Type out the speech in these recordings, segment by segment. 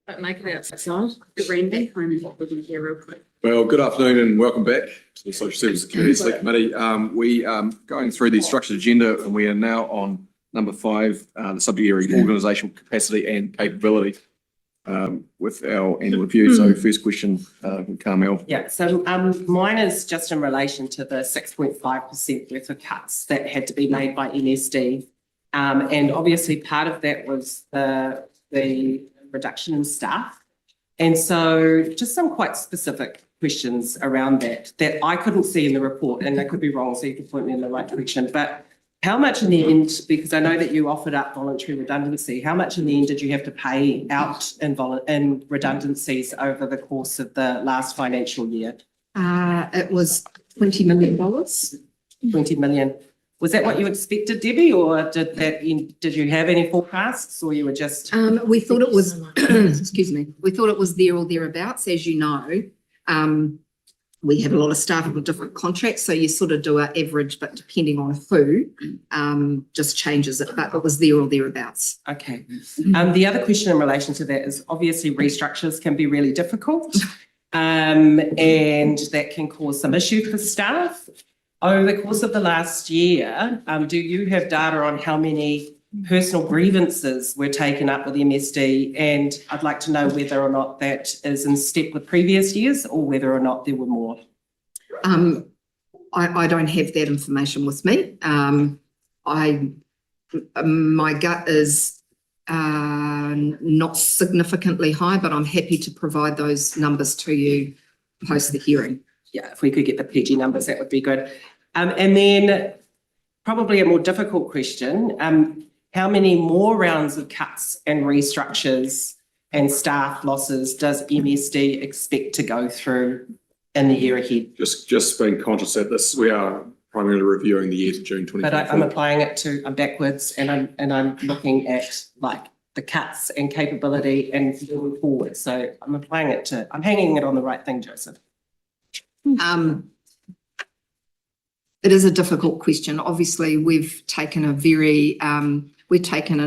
Don't make it outside. Randy, I'm looking here real quick. Well, good afternoon and welcome back to the Social Services Committee Select Committee. We are going through the structured agenda and we are now on number 5, the subject area organisational capacity and capability with our annual review. So first question, Carmel. Yeah, so mine is just in relation to the 6.5% worth of cuts that had to be made by MSD. And obviously part of that was the reduction in staff. And so just some quite specific questions around that I couldn't see in the report, and I could be wrong, so you can point me in the right direction. But how much in the end, because I know that you offered up voluntary redundancy, how much in the end did you have to pay out in redundancies over the course of the last financial year? It was $20 million. 20 million. Was that what you expected, Debbie, or did you have any forecasts, or you were just? We thought it was, excuse me, we thought it was there or thereabouts. As you know, we have a lot of staff with different contracts, so you sort of do an average, but depending on who, just changes it, but it was there or thereabouts. Okay. The other question in relation to that is obviously restructures can be really difficult, and that can cause some issue for staff. Over the course of the last year, do you have data on how many personal grievances were taken up with MSD? And I'd like to know whether or not that is in step with previous years or whether or not there were more. I don't have that information with me. My gut is not significantly high, but I'm happy to provide those numbers to you post the hearing. Yeah, if we could get the PG numbers, that would be good. And then probably a more difficult question, how many more rounds of cuts and restructures and staff losses does MSD expect to go through in the year ahead? Just being conscious that we are primarily reviewing the year to June 2024. But I'm applying it to, I'm backwards and I'm looking at like the cuts and capability and moving forward. So I'm applying it to, I'm hanging it on the right thing, Joseph. It is a difficult question. Obviously, we've taken an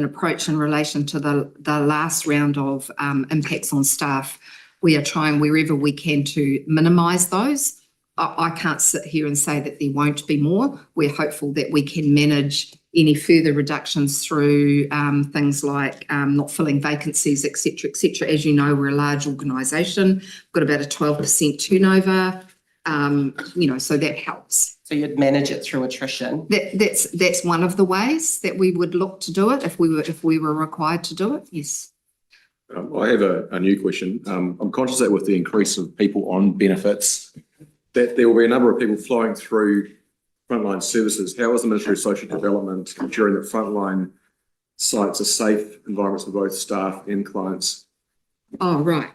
approach in relation to the last round of impacts on staff. We are trying wherever we can to minimise those. I can't sit here and say that there won't be more. We're hopeful that we can manage any further reductions through things like not filling vacancies, et cetera, et cetera. As you know, we're a large organisation. We've got about a 12% turnover. So that helps. So you'd manage it through attrition. That's one of the ways that we would look to do it if we were required to do it. Yes. I have a new question. I'm conscious that with the increase of people on benefits, that there will be a number of people flowing through frontline services. How is the Ministry of Social Development ensuring that frontline sites are safe environments for both staff and clients? Oh, right.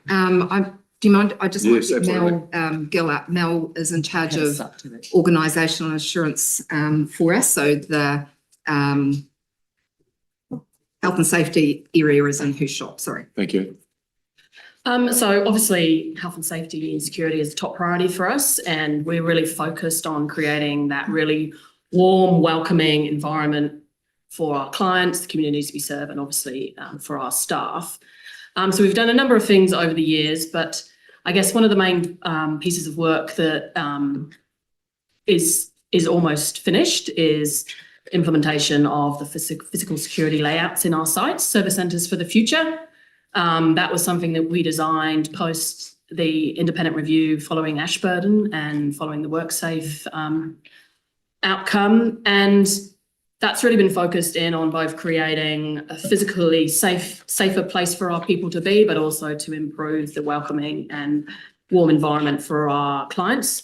Do you mind? I just want Yes, to get absolutely. Mel Gill up. Mel is in charge of organisational assurance for us. So the health and safety area is in her shop. Sorry. Thank you. So obviously health and safety and security is a top priority for us, and we're really focused on creating that really warm, welcoming environment for our clients, the communities we serve, and obviously for our staff. So we've done a number of things over the years, but I guess one of the main pieces of work that is almost finished is implementation of the physical security layouts in our sites, service centres for the future. That was something that we designed post the independent review following Ashburton and following the WorkSafe outcome. And that's really been focused in on both creating a physically safer place for our people to be, but also to improve the welcoming and warm environment for our clients.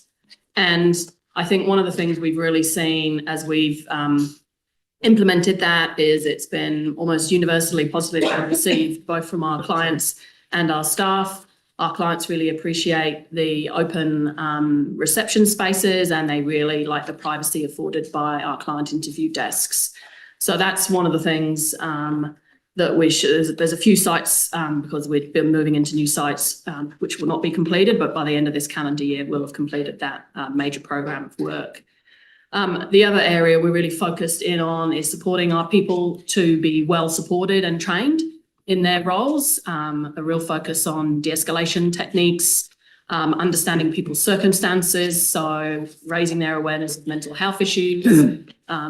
And I think one of the things we've really seen as we've implemented that is it's been almost universally positively received both from our clients and our staff. Our clients really appreciate the open reception spaces, and they really like the privacy afforded by our client interview desks. So that's one of the things that we should, there's a few sites because we've been moving into new sites which will not be completed, but by the end of this calendar year, we'll have completed that major program of work. The other area we're really focused in on is supporting our people to be well supported and trained. in their roles, a real focus on de-escalation techniques, understanding people's circumstances, so raising their awareness of mental health issues,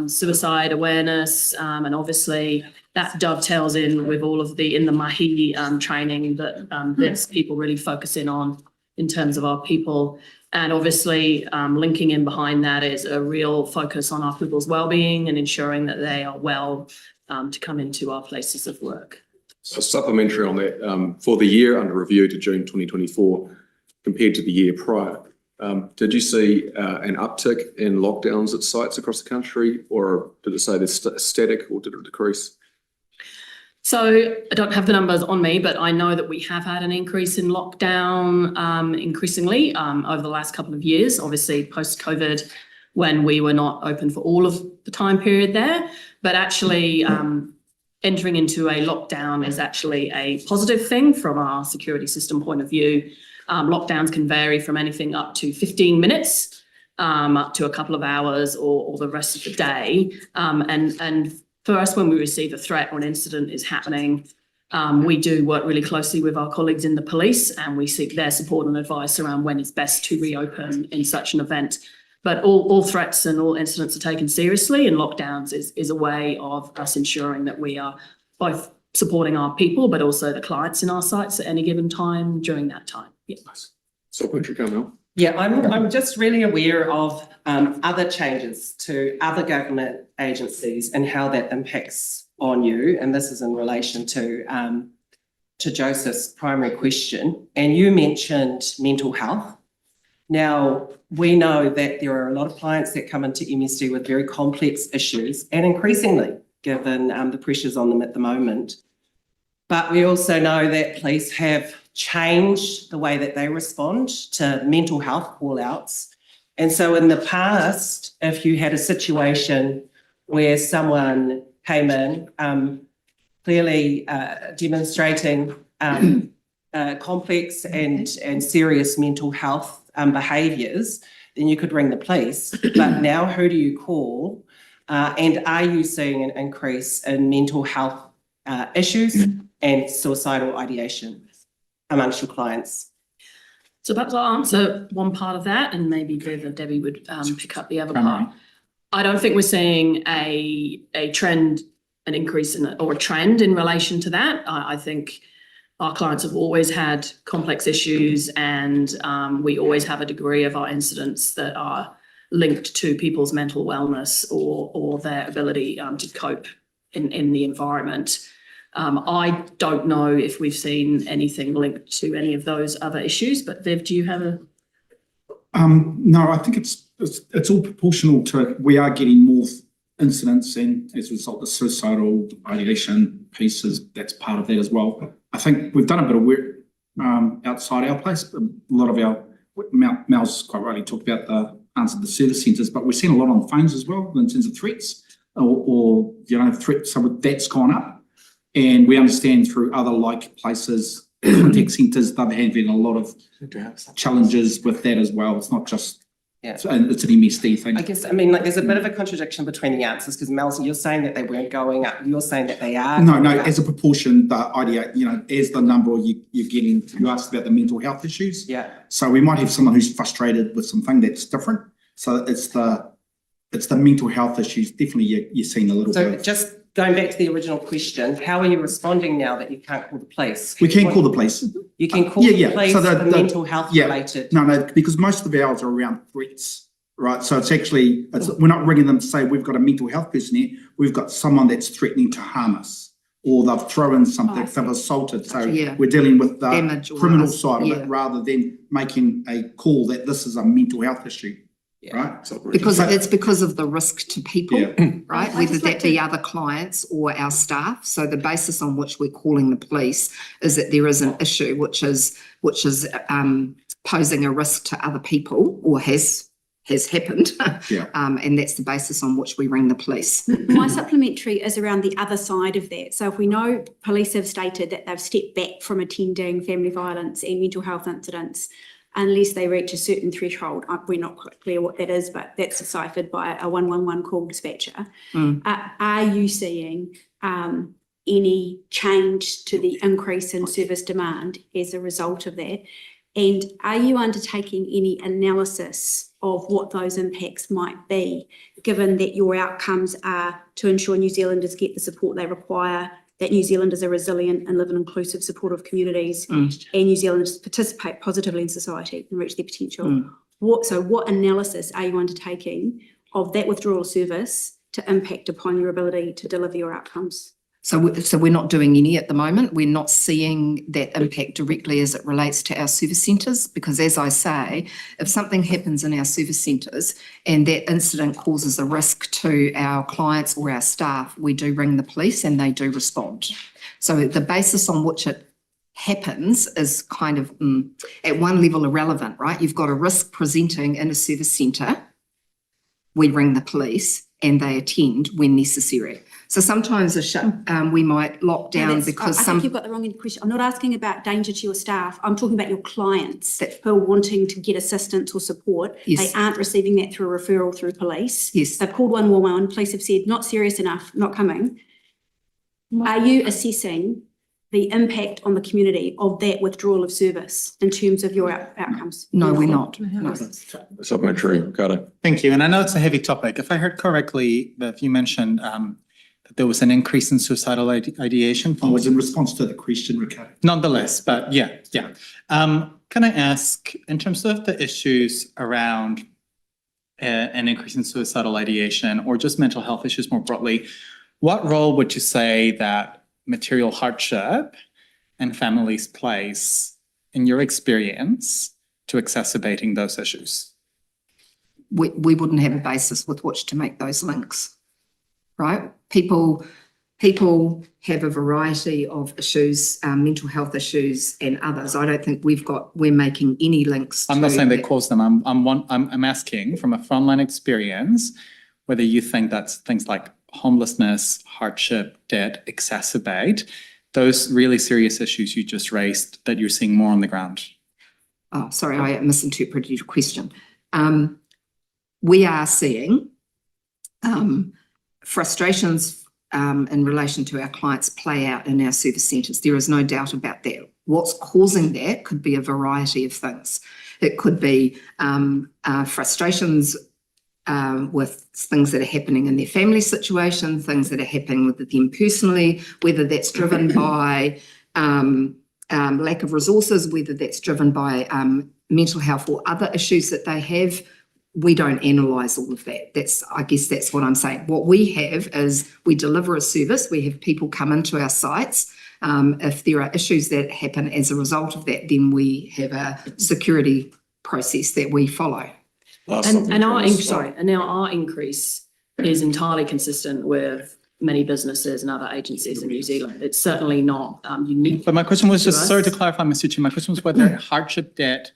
suicide awareness, and obviously that dovetails in with all of the mahi training that there's people really focusing on in terms of our people. And obviously linking in behind that is a real focus on our people's wellbeing and ensuring that they are well to come into our places of work. So supplementary on that, for the year under review to June 2024, compared to the year prior, did you see an uptick in lockdowns at sites across the country, or did it say they're static, or did it decrease? So I don't have the numbers on me, but I know that we have had an increase in lockdown increasingly over the last couple of years, obviously post-COVID, when we were not open for all of the time period there. But actually entering into a lockdown is actually a positive thing from our security system point of view. Lockdowns can vary from anything up to 15 minutes, up to a couple of hours or the rest of the day. And for us, when we receive a threat or an incident is happening, we do work really closely with our colleagues in the police, and we seek their support and advice around when it's best to reopen in such an event. But all threats and all incidents are taken seriously, and lockdowns is a way of us ensuring that we are both supporting our people, but also the clients in our sites at any given time during that time. Yeah. Supplementary, Carmel. Yeah, I'm just really aware of other changes to other government agencies and how that impacts on you. And this is in relation to Joseph's primary question. And you mentioned mental health. Now, we know that there are a lot of clients that come into MSD with very complex issues, and increasingly, given the pressures on them at the moment. But we also know that police have changed the way that they respond to mental health call-outs. And so in the past, if you had a situation where someone came in clearly demonstrating complex and serious mental health behaviours, then you could ring the police. But now who do you call? And are you seeing an increase in mental health issues and suicidal ideation amongst your clients? So perhaps I'll answer one part of that, and maybe Debbie would pick up the other part. I don't think we're seeing a trend, an increase in or a trend in relation to that. I think our clients have always had complex issues, and we always have a degree of our incidents that are linked to people's mental wellness or their ability to cope in the environment. I don't know if we've seen anything linked to any of those other issues, but Viv, do you have a? No, I think it's all proportional to, we are getting more incidents, and as a result of suicidal ideation pieces, that's part of that as well. I think we've done a bit of work outside our place. A lot of our, Mel's quite rightly talked about the answer to the service centres, but we're seeing a lot on phones as well in terms of threats or threats. So that's gone up. And we understand through other like places, contact centres, they're having a lot of challenges with that as well. It's not just, it's an MSD thing. I guess, there's a bit of a contradiction between the answers, because Mel, you're saying that they weren't going up. You're saying that they are. No, as a proportion, the idea, as the number you're getting, you asked about the mental health issues. Yeah. So we might have someone who's frustrated with something that's different. So it's the mental health issues. Definitely you're seeing a little bit. So just going back to the original question, how are you responding now that you can't call the police? We can call the police. You can call the police so for mental health related. No, because most of ours are around threats, right? So it's actually, we're not ringing them to say we've got a mental health person here. We've got someone that's threatening to harm us, or they've thrown something, they've assaulted. So we're dealing with the criminal side of it rather than making a call that this is a mental health issue. Right, because it's because of the risk to people, right? Whether that be other clients or our staff. So the basis on which we're calling the police is that there is an issue which is posing a risk to other people, or has happened, and that's the basis on which we ring the police. My supplementary is around the other side of that. So if we know police have stated that they've stepped back from attending family violence and mental health incidents unless they reach a certain threshold, we're not quite clear what that is, but that's deciphered by a 111 call dispatcher. Are you seeing any change to the increase in service demand as a result of that? And are you undertaking any analysis of what those impacts might be, given that your outcomes are to ensure New Zealanders get the support they require, that New Zealanders are resilient and live in inclusive, supportive communities, and New Zealanders participate positively in society and reach their potential? What analysis are you undertaking of that withdrawal service to impact upon your ability to deliver your outcomes? So we're not doing any at the moment. We're not seeing that impact directly as it relates to our service centres, because as I say, if something happens in our service centres and that incident causes a risk to our clients or our staff, we do ring the police and they do respond. So the basis on which it happens is kind of at one level irrelevant, right? You've got a risk presenting in a service centre, we ring the police and they attend when necessary. So sometimes we might lock down because I think you've got the wrong question. I'm not asking about danger to your staff. I'm talking about your clients who are wanting to get assistance or support. Yes. They aren't receiving that through a referral through police. Yes. They've called 111, police have said, not serious enough, not coming. Are you assessing the impact on the community of that withdrawal of service in terms of your outcomes? No, we're not. No. Supplementary, Ricardo. Thank you. And I know it's a heavy topic. If I heard correctly, that you mentioned that there was an increase in suicidal ideation. I was in response to the question, Ricardo. Nonetheless, but yeah. Can I ask, in terms of the issues around an increase in suicidal ideation or just mental health issues more broadly, what role would you say that material hardship and families plays, in your experience, to exacerbating those issues? We wouldn't have a basis with which to make those links, right? People have a variety of issues, mental health issues and others. I don't think we're making any links. I'm not saying they cause them. I'm asking from a frontline experience whether you think that's things like homelessness, hardship, debt exacerbate those really serious issues you just raised that you're seeing more on the ground. Oh, sorry, I misinterpreted your question. We are seeing frustrations in relation to our clients play out in our service centres. There is no doubt about that. What's causing that could be a variety of things. It could be frustrations with things that are happening in their family situation, things that are happening with them personally, whether that's driven by lack of resources, whether that's driven by mental health or other issues that they have. We don't analyse all of that. I guess that's what I'm saying. What we have is we deliver a service. We have people come into our sites. If there are issues that happen as a result of that, then we have a security process that we follow. And our increase is entirely consistent with many businesses and other agencies in New Zealand. It's certainly not unique. But my question was just, us. sorry to clarify, Mr. Chair, my question was whether hardship, debt,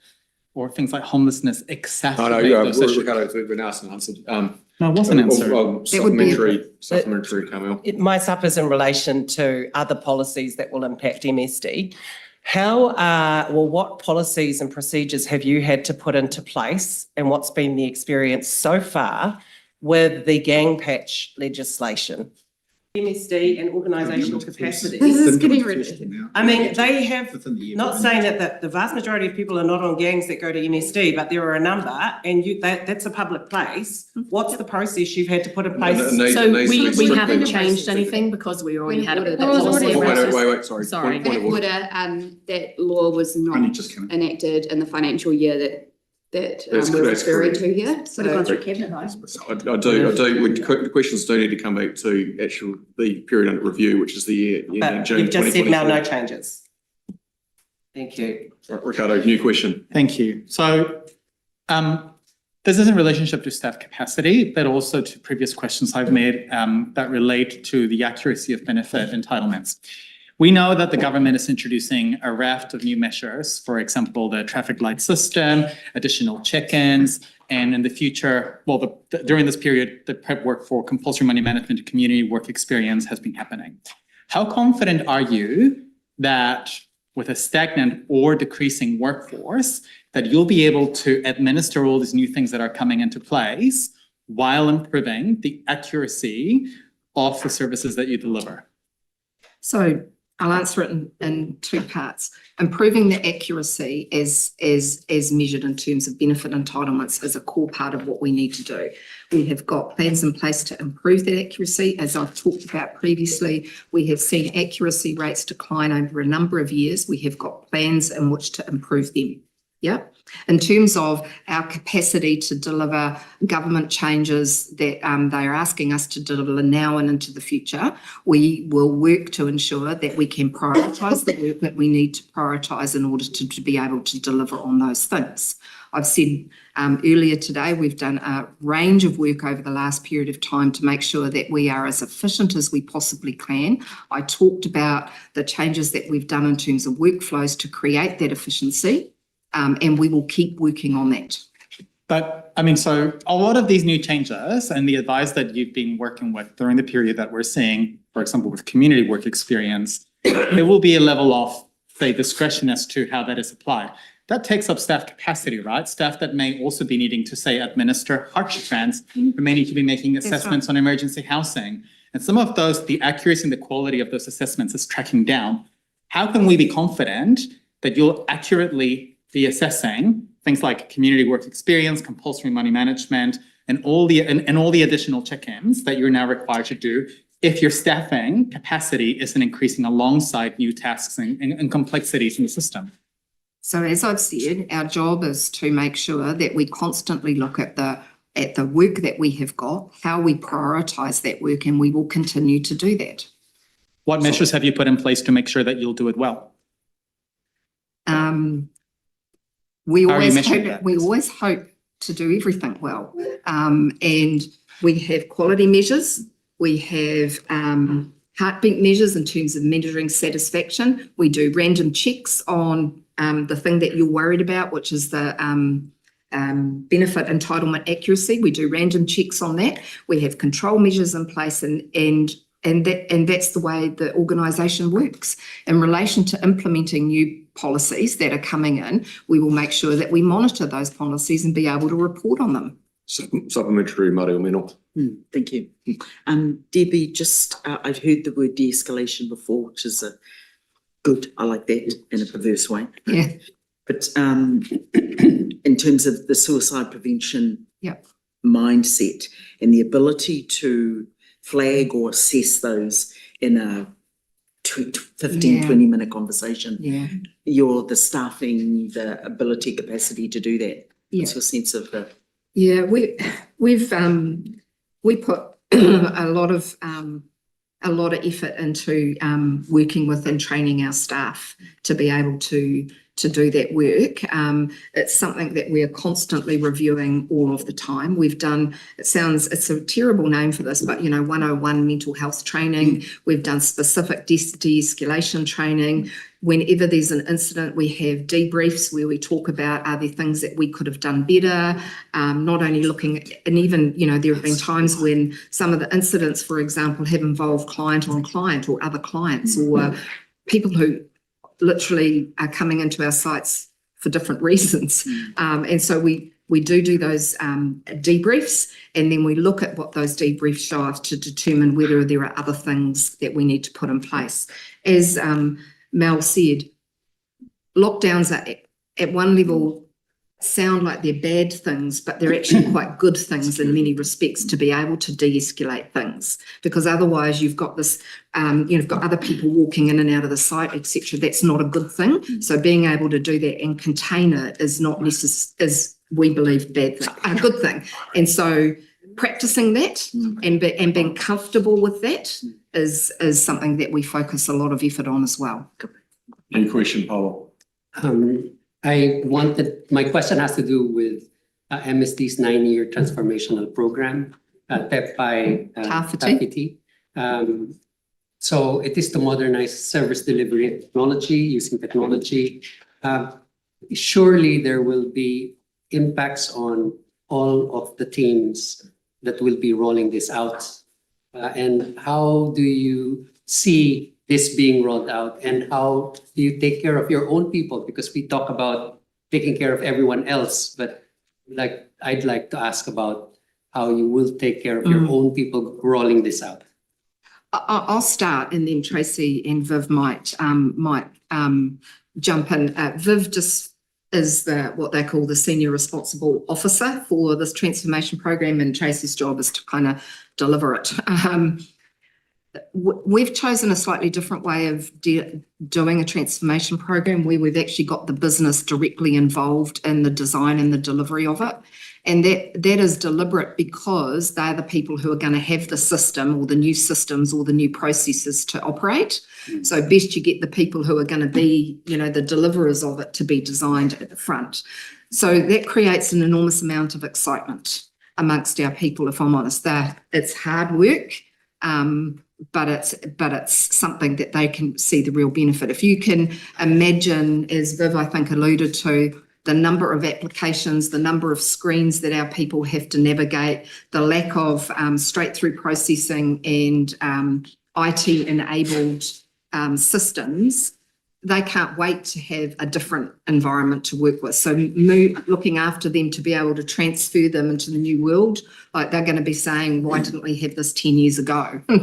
or things like homelessness exacerbate those issues. Ricardo, we've been asked and answered. No, it wasn't answered. Supplementary, Camille. My sup is in relation to other policies that will impact MSD. What policies and procedures have you had to put into place, and what's been the experience so far with the gang patch legislation? MSD and organisational capacity. This is getting ridiculous. I mean, they have, not saying that the vast majority of people are not on gangs that go to MSD, but there are a number, and that's a public place. What's the process you've had to put in place? So we haven't changed anything because we already had a policy. Wait, sorry. Sorry. Point of order. That law was Only not just coming. enacted in the financial year that That's we're referring correct. to here. Would have gone So through cabinet though. I do. The questions do need to come back to the period under review, which is the year ending But June you've just said now 2024. no changes. Thank you. Ricardo, new question. Thank you. So this is in relationship to staff capacity, but also to previous questions I've made that relate to the accuracy of benefit entitlements. We know that the government is introducing a raft of new measures, for example, the traffic light system, additional check-ins, and in the future, during this period, the prep work for compulsory money management and community work experience has been happening. How confident are you that with a stagnant or decreasing workforce, that you'll be able to administer all these new things that are coming into place while improving the accuracy of the services that you deliver? So I'll answer it in two parts. Improving the accuracy as measured in terms of benefit entitlements is a core part of what we need to do. We have got plans in place to improve that accuracy. As I've talked about previously, we have seen accuracy rates decline over a number of years. We have got plans in which to improve them. Yeah. In terms of our capacity to deliver government changes that they are asking us to deliver now and into the future, we will work to ensure that we can prioritise the work that we need to prioritise in order to be able to deliver on those things. I've said earlier today, we've done a range of work over the last period of time to make sure that we are as efficient as we possibly can. I talked about the changes that we've done in terms of workflows to create that efficiency. And we will keep working on that. But I mean, so a lot of these new changes and the advice that you've been working with during the period that we're seeing, for example, with community work experience, there will be a level of, say, discretion as to how that is applied. That takes up staff capacity, right? Staff that may also be needing to, say, administer hardship grants, who may need to be making assessments on emergency housing. And some of those, the accuracy and the quality of those assessments is tracking down. How can we be confident that you'll accurately be assessing things like community work experience, compulsory money management, and all the additional check-ins that you're now required to do if your staffing capacity isn't increasing alongside new tasks and complexities in the system? So as I've said, our job is to make sure that we constantly look at the work that we have got, how we prioritise that work, and we will continue to do that. What measures have you put in place to make sure that you'll do it well? We always hope to do everything well. And we have quality measures. We have heartbeat measures in terms of measuring satisfaction. We do random checks on the thing that you're worried about, which is the benefit entitlement accuracy. We do random checks on that. We have control measures in place and that's the way the organisation works. In relation to implementing new policies that are coming in, we will make sure that we monitor those policies and be able to report on them. Supplementary, Mario Meno. Thank you. Debbie, I've heard the word de-escalation before, which is good. I like that in a perverse way. Yeah. But in terms of the suicide prevention mindset and the ability to flag or assess those in a 15-20 minute conversation. Yeah. The staffing, the ability, capacity to do that. What's your sense of the? Yeah, we put a lot of effort into working with and training our staff to be able to do that work. It's something that we are constantly reviewing all of the time. We've done, it's a terrible name for this, but 101 mental health training. We've done specific de-escalation training. Whenever there's an incident, we have debriefs where we talk about, are there things that we could have done better? Not only looking at, and even, there have been times when some of the incidents, for example, have involved client on client or other clients or people who literally are coming into our sites for different reasons. And so we do those debriefs, and then we look at what those debriefs show us to determine whether there are other things that we need to put in place. As Mel said, lockdowns are at one level sound like they're bad things, but they're actually quite good things in many respects to be able to de-escalate things, because otherwise you've got this, you've got other people walking in and out of the site, etc. That's not a good thing. So being able to do that and contain it is not is we believe a good thing. And so practicing that and being comfortable with that is something that we focus a lot of effort on as well. Any question, Paolo? My question has to do with MSD's 9-year transformational program, PEP by Tafiti. So it is to modernize service delivery and technology, using technology. Surely there will be impacts on all of the teams that will be rolling this out. And how do you see this being rolled out, and how do you take care of your own people? Because we talk about taking care of everyone else, but I'd like to ask about how you will take care of your own people rolling this out. I'll start, and then Tracy and Viv might jump in. Viv just is what they call the senior responsible officer for this transformation program, and Tracy's job is to kind of deliver it. We've chosen a slightly different way of doing a transformation program, where we've actually got the business directly involved in the design and the delivery of it. And that is deliberate, because they're the people who are going to have the system or the new systems or the new processes to operate. So best you get the people who are going to be, the deliverers of it to be designed at the front. So that creates an enormous amount of excitement amongst our people, if I'm honest. It's hard work, but it's something that they can see the real benefit. If you can imagine, as Viv, I think, alluded to, the number of applications, the number of screens that our people have to navigate, the lack of straight-through processing and IT-enabled systems, they can't wait to have a different environment to work with. So looking after them to be able to transfer them into the new world, like they're going to be saying, why didn't we have this 10 years ago? So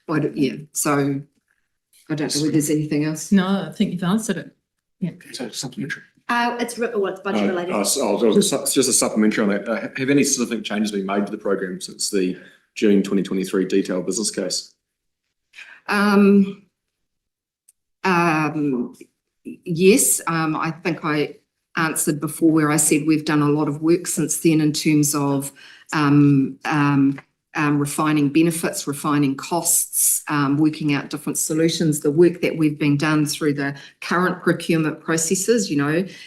I don't know whether there's anything else. No, I think you've answered it. Yeah. So supplementary. It's budget related. Just a supplementary on that. Have any specific changes been made to the program since the June 2023 detailed business case? Yes, I think I answered before where I said we've done a lot of work since then in terms of refining benefits, refining costs, working out different solutions. The work that we've been done through the current procurement processes,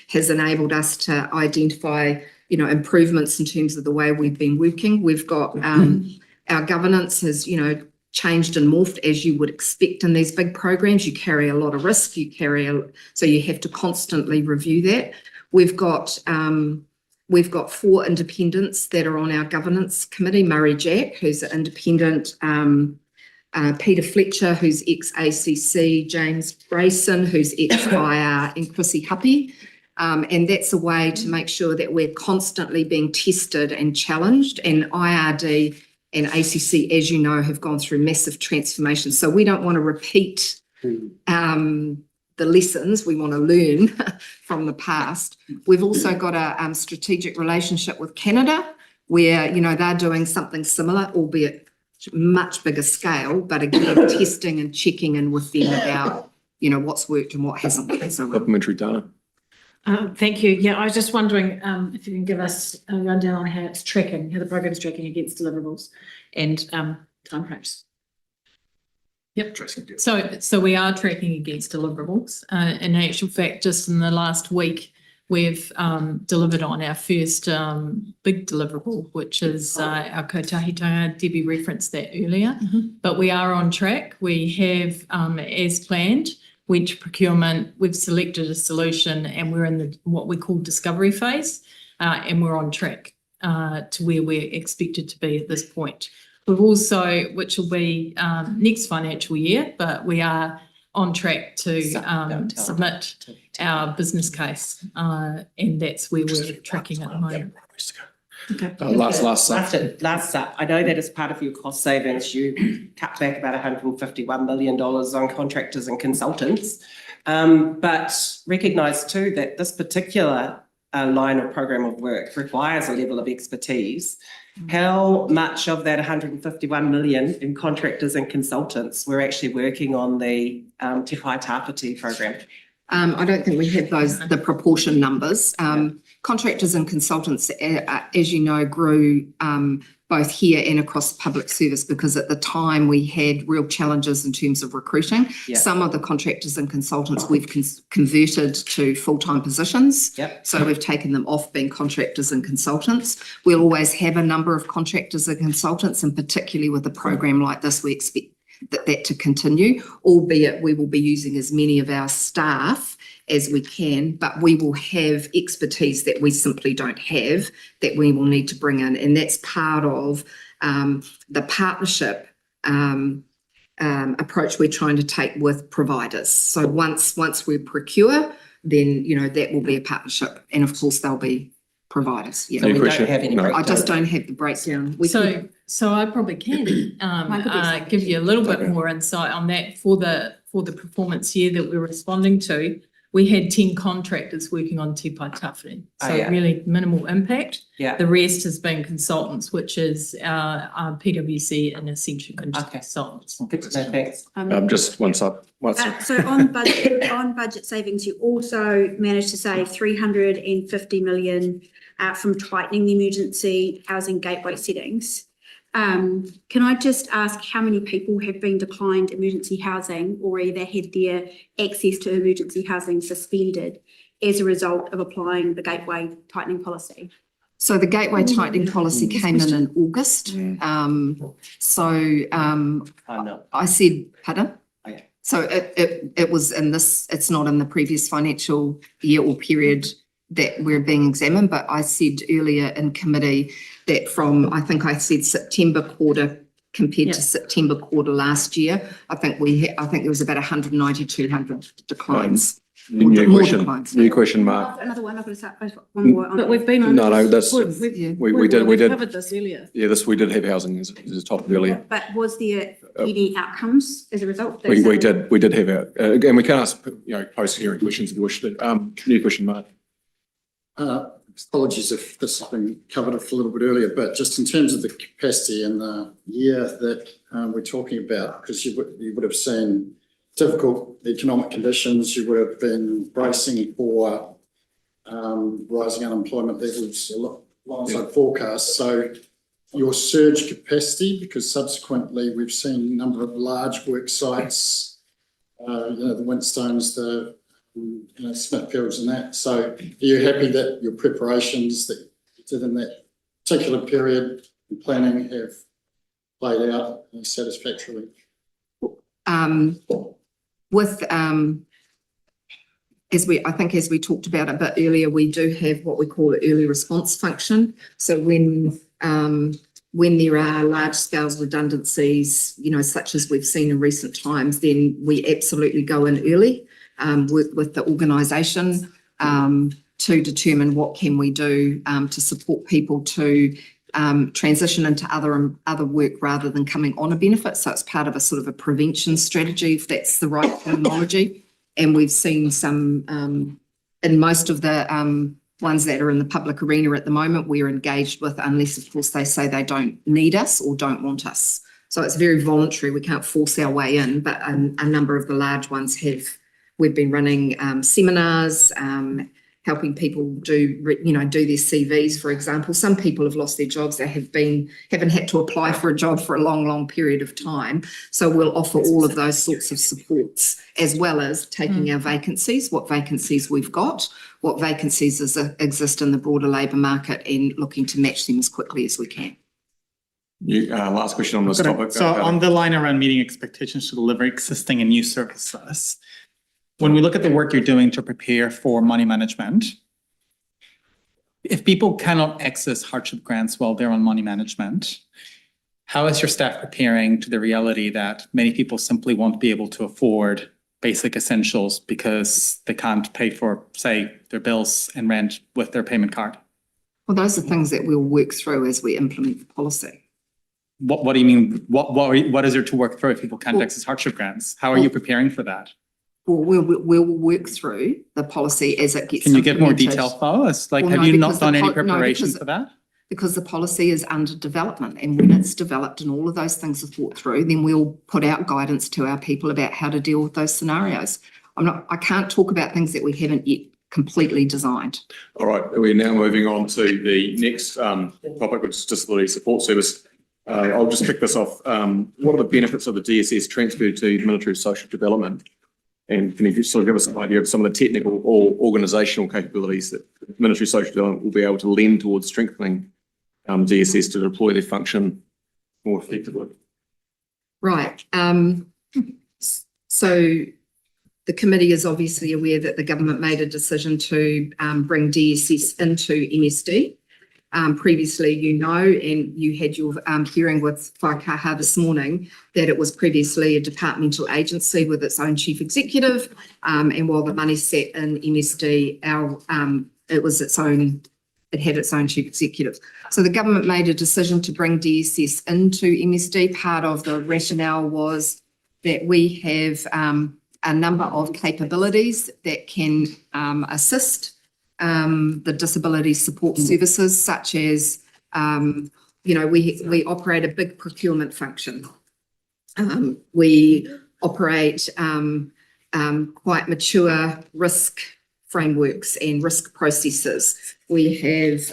has enabled us to identify, improvements in terms of the way we've been working. We've got our governance has, changed and morphed as you would expect in these big programs. You carry a lot of risk. So you have to constantly review that. We've got 4 independents that are on our governance committee. Murray Jack, who's an independent, Peter Fletcher, who's ex-ACC, James Grayson, who's ex-IR, and Chrissy Huppy. And that's a way to make sure that we're constantly being tested and challenged. And IRD and ACC, as you know, have gone through massive transformation. So we don't want to repeat the lessons. We want to learn from the past. We've also got a strategic relationship with Canada, where, they're doing something similar, albeit much bigger scale, but again, testing and checking in with them about, what's worked and what hasn't. Supplementary, Dana. Thank you. Yeah, I was just wondering if you can give us a rundown on how it's tracking, how the program is tracking against deliverables and timeframes. Yep. So we are tracking against deliverables. In actual fact, just in the last week, we've delivered on our first big deliverable, which is our kotahitanga. Debbie referenced that earlier, but we are on track. We have, as planned, went to procurement, we've selected a solution, and we're in what we call discovery phase, and we're on track to where we're expected to be at this point. We've also, which will be next financial year, but we are on track to submit our business case, and that's where we're tracking at the moment. Okay. Last up, I know that as part of your cost savings, you cut back about $151 million on contractors and consultants, but recognise too that this particular line or program of work requires a level of expertise. How much of that 151 million in contractors and consultants were actually working on the Te Whai Tāwhiti program? I don't think we have the proportion numbers. Contractors and consultants, as you know, grew both here and across public service, because at the time we had real challenges in terms of recruiting. Yeah. Some of the contractors and consultants we've converted to full-time positions. Yep. So we've taken them off being contractors and consultants. We'll always have a number of contractors and consultants, and particularly with a program like this, we expect that to continue, albeit we will be using as many of our staff as we can, but we will have expertise that we simply don't have that we will need to bring in. And that's part of the partnership approach we're trying to take with providers. So once we procure, then, that will be a partnership. And of course, they'll be providers. Yeah. So we don't question? have any No. breakdown. I just don't have the breakdown. We could- So I probably can give you a little bit more insight on that for the performance year that we're responding to. We had 10 contractors working on Te Pai Tawhiri, Oh, so yeah. really minimal impact. Yeah. The rest has been consultants, which is our PwC and essential Okay. consultants. Good to know, thanks. Just one side. So on budget savings, you also managed to save 350 million from tightening the emergency housing gateway settings. Can I just ask how many people have been declined emergency housing or either had their access to emergency housing suspended as a result of applying the gateway tightening policy? So the gateway tightening policy came in August. I said, pardon? Okay. So it was in this, it's not in the previous financial year or period that we're being examined, but I said earlier in committee that from, I think I said September quarter compared to September quarter last year, I think there was about 190, 200 declines. New question, Mark. Another one, I've got to start, one more. on But that. we've been on. No, that's, We've we did. covered this earlier. Yeah, we did have housing as a topic earlier. But was there any outcomes as a result? We did have and we can ask, post-hearing questions if you wish to. New question, Mark. Apologies if this has been covered off a little bit earlier, but just in terms of the capacity and the year that we're talking about, because you would have seen difficult economic conditions, you would have been bracing for rising unemployment levels alongside forecasts. So your surge capacity, because subsequently we've seen a number of large work sites, the Winstones, the Smithfields and that. So are you happy that your preparations that you did in that particular period and planning have played out satisfactorily? As we talked about a bit earlier, we do have what we call an early response function. So when there are large scale redundancies, such as we've seen in recent times, then we absolutely go in early. Work with the organisation to determine what can we do to support people to transition into other work rather than coming on a benefit. So it's part of a sort of a prevention strategy, if that's the right terminology. And we've seen some in most of the ones that are in the public arena at the moment, we're engaged with, unless of course they say they don't need us or don't want us. So it's very voluntary. We can't force our way in, but a number of the large ones have. We've been running seminars, helping people do their CVs, for example. Some people have lost their jobs. They haven't had to apply for a job for a long, long period of time. So we'll offer all of those sorts of supports, as well as taking our vacancies, what vacancies we've got, what vacancies exist in the broader labour market, and looking to match them as quickly as we can. Last question on this topic. So on the line around meeting expectations to deliver existing and new services, when we look at the work you're doing to prepare for money management, if people cannot access hardship grants while they're on money management, how is your staff preparing to the reality that many people simply won't be able to afford basic essentials because they can't pay for, say, their bills and rent with their payment card? Well, those are things that we'll work through as we implement the policy. What do you mean? What is there to work through if people can't access hardship grants? How are you preparing for that? Well, we'll work through the policy as it gets. Can you give more implemented. detail, though? It's like, Well, have no, you because not done the any po- no, preparation because- for that? Because the policy is under development, and when it's developed and all of those things are thought through, then we'll put out guidance to our people about how to deal with those scenarios. I can't talk about things that we haven't yet completely designed. All right, we're now moving on to the next topic, which is disability support service. I'll just kick this off. What are the benefits of the DSS transfer to the Ministry of Social Development? And can you just sort of give us an idea of some of the technical or organisational capabilities that the Ministry of Social Development will be able to lend towards strengthening DSS to deploy their function more effectively? Right. So the committee is obviously aware that the government made a decision to bring DSS into MSD. Previously, and you had your hearing with Whaikaha this morning, that it was previously a departmental agency with its own chief executive. And while the money sat in MSD, it was its own it had its own chief executive. So the government made a decision to bring DSS into MSD. Part of the rationale was that we have a number of capabilities that can assist the disability support services, such as, we operate a big procurement function. We operate quite mature risk frameworks and risk processes. We have,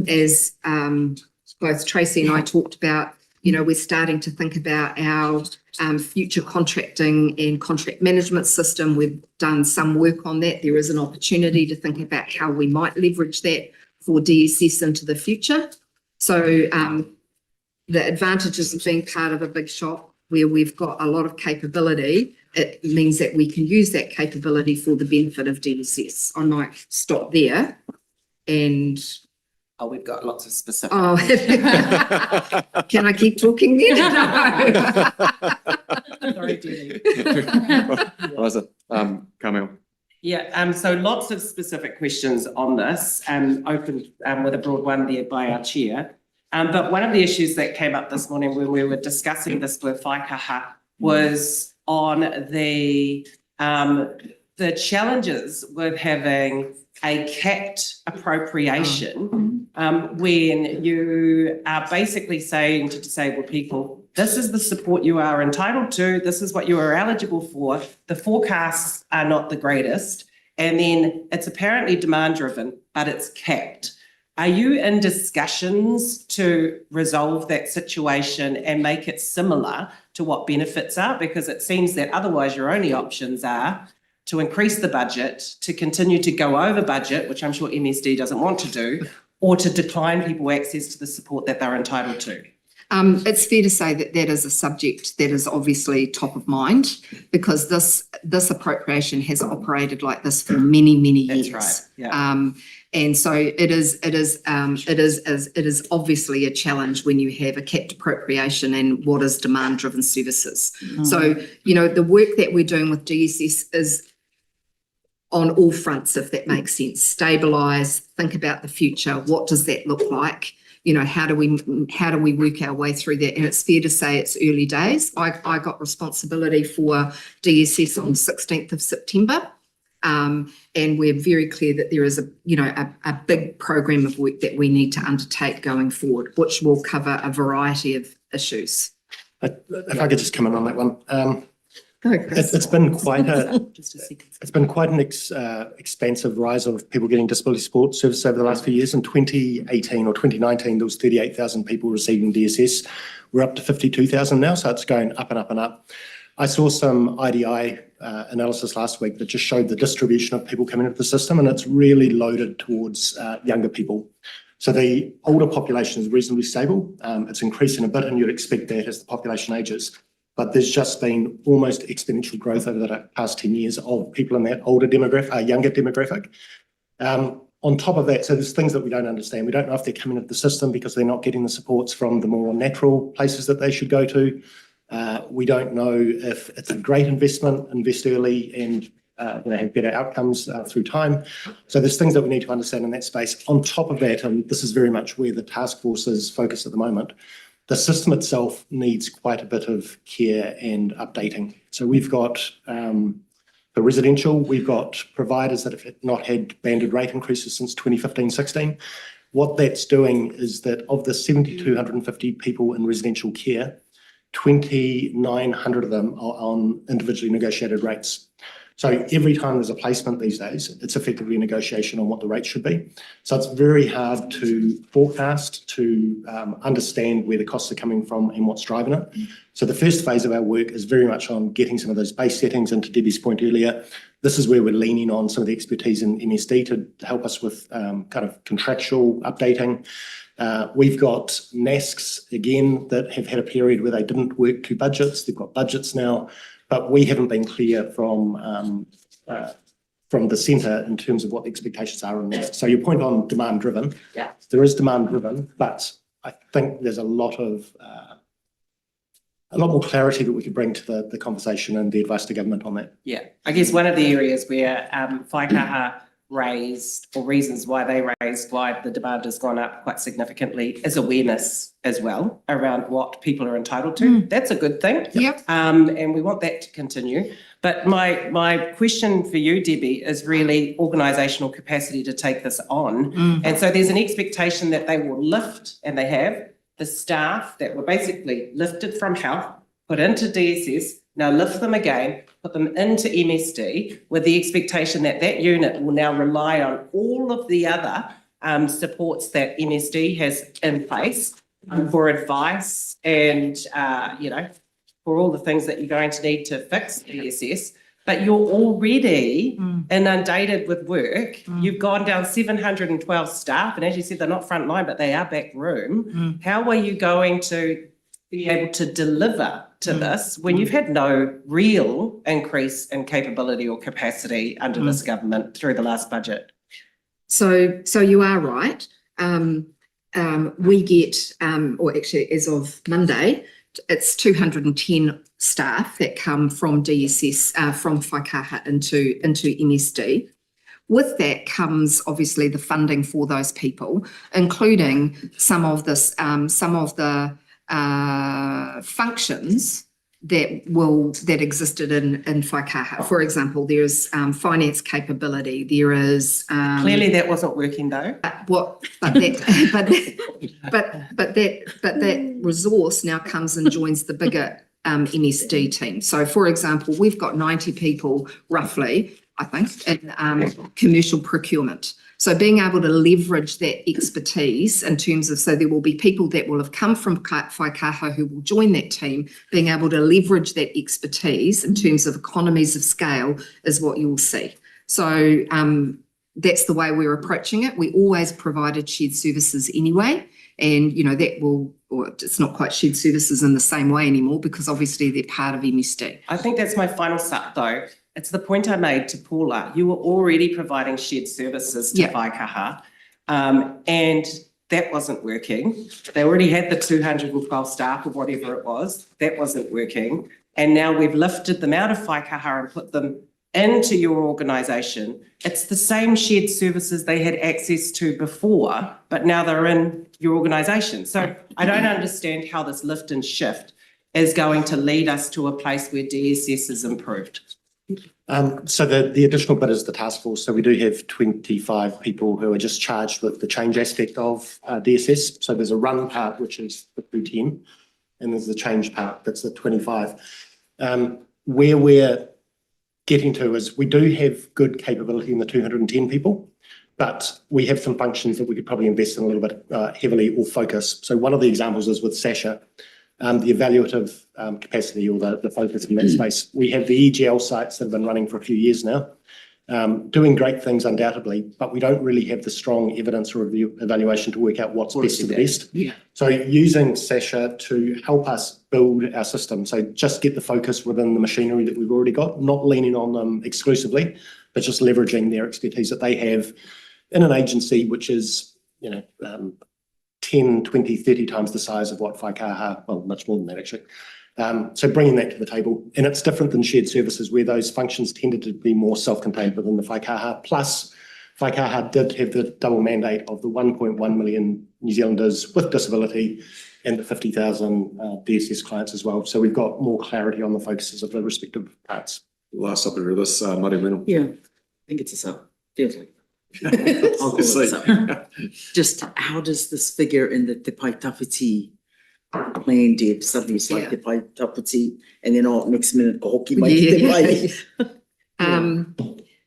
as both Tracy and I talked about, we're starting to think about our future contracting and contract management system. We've done some work on that. There is an opportunity to think about how we might leverage that for DSS into the future. So the advantages of being part of a big shop where we've got a lot of capability, it means that we can use that capability for the benefit of DSS. I might stop there and... Oh, we've got lots of specific. Oh, can I keep talking then? No. Sorry, Judy. Liza, Carmel. Yeah, so lots of specific questions on this, opened with a broad one there by our chair. But one of the issues that came up this morning when we were discussing this with Whaikaha was on the challenges with having a capped appropriation when you are basically saying to disabled people, this is the support you are entitled to, this is what you are eligible for, the forecasts are not the greatest, and then it's apparently demand driven, but it's capped. Are you in discussions to resolve that situation and make it similar to what benefits are? Because it seems that otherwise your only options are to increase the budget, to continue to go over budget, which I'm sure MSD doesn't want to do, or to decline people access to the support that they're entitled to. It's fair to say that that is a subject that is obviously top of mind, because this appropriation has operated like this for many, many years. That's right. Yeah. And so it is obviously a challenge when you have a capped appropriation and what is demand-driven services. So, the work that we're doing with DSS is on all fronts, if that makes sense. Stabilise, think about the future. What does that look like? How do we work our way through that? And it's fair to say it's early days. I got responsibility for DSS on the 16th of September. And we're very clear that there is a big program of work that we need to undertake going forward, which will cover a variety of issues. If I could just come in on that one. Go, Chris. It's been quite an expansive rise of people getting disability support services over the last few years. In 2018 or 2019, there was 38,000 people receiving DSS. We're up to 52,000 now, so it's going up and up and up. I saw some IDI analysis last week that just showed the distribution of people coming into the system, and it's really loaded towards younger people. So the older population is reasonably stable. It's increasing a bit, and you'd expect that as the population ages. But there's just been almost exponential growth over the past 10 years of people in that younger demographic. On top of that, so there's things that we don't understand. We don't know if they're coming into the system because they're not getting the supports from the more natural places that they should go to. We don't know if it's a great investment, invest early and have better outcomes through time. So there's things that we need to understand in that space. On top of that, and this is very much where the task force is focused at the moment, the system itself needs quite a bit of care and updating. So we've got, for residential, we've got providers that have not had banded rate increases since 2015-16. What that's doing is that of the 7,250 people in residential care, 2,900 of them are on individually negotiated rates. So every time there's a placement these days, it's effectively a negotiation on what the rate should be. So it's very hard to forecast, to understand where the costs are coming from and what's driving it. So the first phase of our work is very much on getting some of those base settings, and to Debbie's point earlier, this is where we're leaning on some of the expertise in MSD to help us with kind of contractual updating. We've got NASCs, again, that have had a period where they didn't work to budgets. They've got budgets now. But we haven't been clear from the centre in terms of what the expectations are on that. So your point on demand driven, yeah, there is demand driven, but I think there's a lot more clarity that we could bring to the conversation and the advice to government on that. Yeah, I guess one of the areas where Whaikaha raised, or reasons why they raised why the demand has gone up quite significantly, is awareness as well around what people are entitled to. That's a good thing. Yep. And we want that to continue. But my question for you, Debbie, is really organisational capacity to take this on. And so there's an expectation that they will lift, and they have, the staff that were basically lifted from health, put into DSS, now lift them again, put them into MSD, with the expectation that that unit will now rely on all of the other supports that MSD has in place for advice and, for all the things that you're going to need to fix DSS. But you're already inundated with work. You've gone down 712 staff, and as you said, they're not frontline, but they are back room. How are you going to be able to deliver to this when you've had no real increase in capability or capacity under this government through the last budget? So you are right. We get, or actually as of Monday, it's 210 staff that come from DSS, from Whaikaha into MSD. With that comes obviously the funding for those people, including some of the functions that existed in Whaikaha. For example, there's finance capability. There is Clearly that wasn't working though. but that resource now comes and joins the bigger MSD team. So, for example, we've got 90 people roughly, I think, in commercial procurement. So being able to leverage that expertise in terms of, so there will be people that will have come from Whaikaha who will join that team, being able to leverage that expertise in terms of economies of scale is what you'll see. So that's the way we're approaching it. We always provided shared services anyway, and that will, or it's not quite shared services in the same way anymore because obviously they're part of MSD. I think that's my final sup though. It's the point I made to Paula. You were already providing shared services to Whaikaha, and that wasn't working. They already had the 212 staff or whatever it was. That wasn't working. And now we've lifted them out of Whaikaha and put them into your organisation. It's the same shared services they had access to before, but now they're in your organisation. So I don't understand how this lift and shift is going to lead us to a place where DSS is improved. So the additional bit is the task force. So we do have 25 people who are just charged with the change aspect of DSS. So there's a run part, which is the 210, and there's the change part, that's the 25. Where we're getting to is we do have good capability in the 210 people, but we have some functions that we could probably invest in a little bit heavily or focus. So one of the examples is with Sasha. The evaluative capacity or the focus in that space. We have the EGL sites that have been running for a few years now, doing great things undoubtedly, but we don't really have the strong evidence or evaluation to work out what's best of the best. Yeah. So using Sasha to help us build our system, so just get the focus within the machinery that we've already got, not leaning on them exclusively, but just leveraging their expertise that they have in an agency which is, 10, 20, 30 times the size of what Whaikaha, well, much more than that actually. So bringing that to the table, and it's different than shared services where those functions tended to be more self-contained within the Whaikaha. Plus, Whaikaha did have the double mandate of the 1.1 million New Zealanders with disability and the 50,000 DSS clients as well. So we've got more clarity on the focuses of the respective parts. Last up of this, Murray Reynolds. Yeah, I think it's a sub, definitely. I'll call it sub. Just how does this figure in the Te Pai Tawhiti plan, Deb? Suddenly it's like Te Pai Tawhiti, and then next minute, hoki mai Te Pai.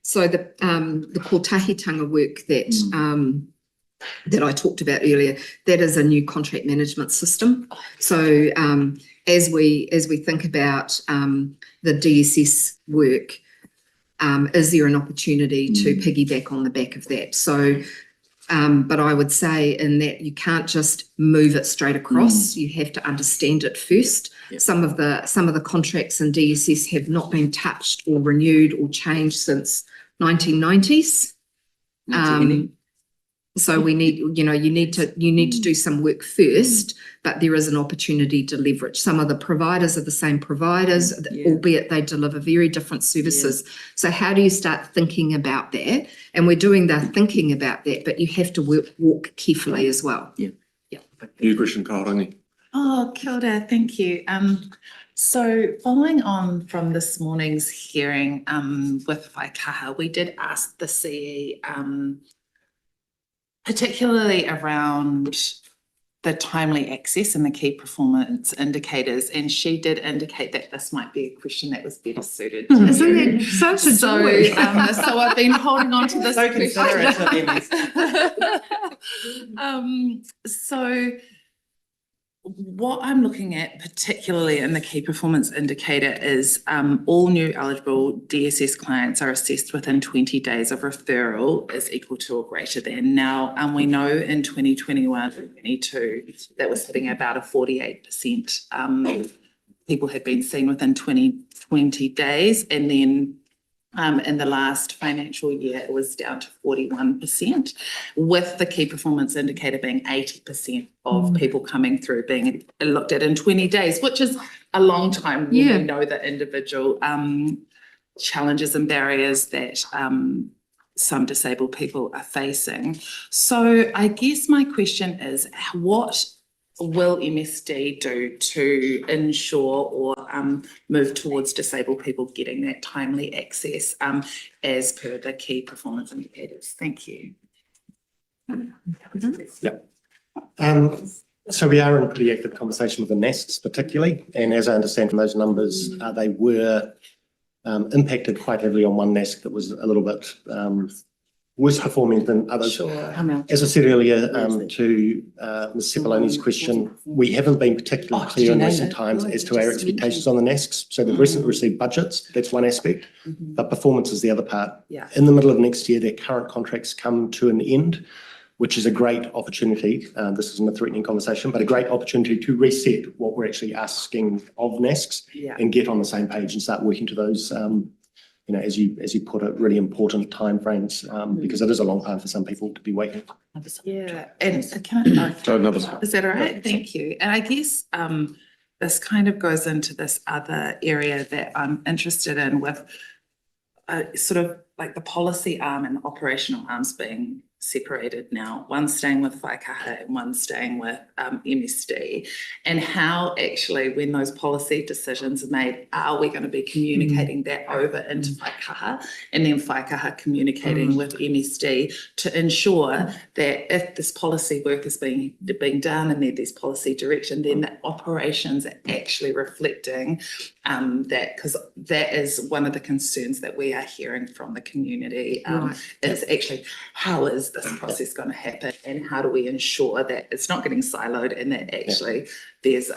So the kotahitanga work that I talked about earlier, that is a new contract management system. So as we think about the DSS work, is there an opportunity to piggyback on the back of that? So, but I would say in that you can't just move it straight across. You have to understand it first. Yep. Some of the contracts in DSS have not been touched or renewed or changed since 1990s. So we need, you need to do some work first, but there is an opportunity to leverage. Some of the providers are the same providers, albeit they deliver very different services. So how do you start thinking about that? And we're doing the thinking about that, but you have to walk carefully as well. New question, Kaorangi. Oh, kia ora, thank you. So following on from this morning's hearing with Waikaha, we did ask the CE particularly around the timely access and the key performance indicators, and she did indicate that this might be a question that was better suited to you. So So I've been holding on to this question. So what I'm looking at particularly in the key performance indicator is all new eligible DSS clients are assessed within 20 days of referral is equal to or greater than. Now, we know in 2021 and 22 that was sitting about a 48% people had been seen within 20 days, and then in the last financial year, it was down to 41%, with the key performance indicator being 80% of people coming through being looked at in 20 days, which is a long time when we know the individual challenges and barriers that some disabled people are facing. So I guess my question is, what will MSD do to ensure or move towards disabled people getting that timely access as per the key performance indicators? Thank you. So we are in pretty active conversation with the NASCs particularly, and as I understand from those numbers, they were impacted quite heavily on one NASC that was a little bit worse performing than others. As I said earlier to Ms. Cepoloni's question, we haven't been particularly clear in recent times as to our expectations on the NASCs. So they've recently received budgets, that's one aspect, but performance is the other part. In the middle of next year, their current contracts come to an end, which is a great opportunity. This isn't a threatening conversation, but a great opportunity to reset what we're actually asking of NASCs and get on the same page and start working to those as you put it, really important timeframes, because it is a long time for some people to be waiting. Yeah, and can I, is that all right? Thank you. And I guess this kind of goes into this other area that I'm interested in with sort of like the policy arm and the operational arms being separated now, one staying with Waikaha and one staying with MSD, and how actually when those policy decisions are made, are we going to be communicating that over into Waikaha and then Waikaha communicating with MSD to ensure that if this policy work is being done and there's policy direction, then the operations are actually reflecting that, because that is one of the concerns that we are hearing from the community is actually how is this process going to happen and how do we ensure that it's not getting siloed and that actually there's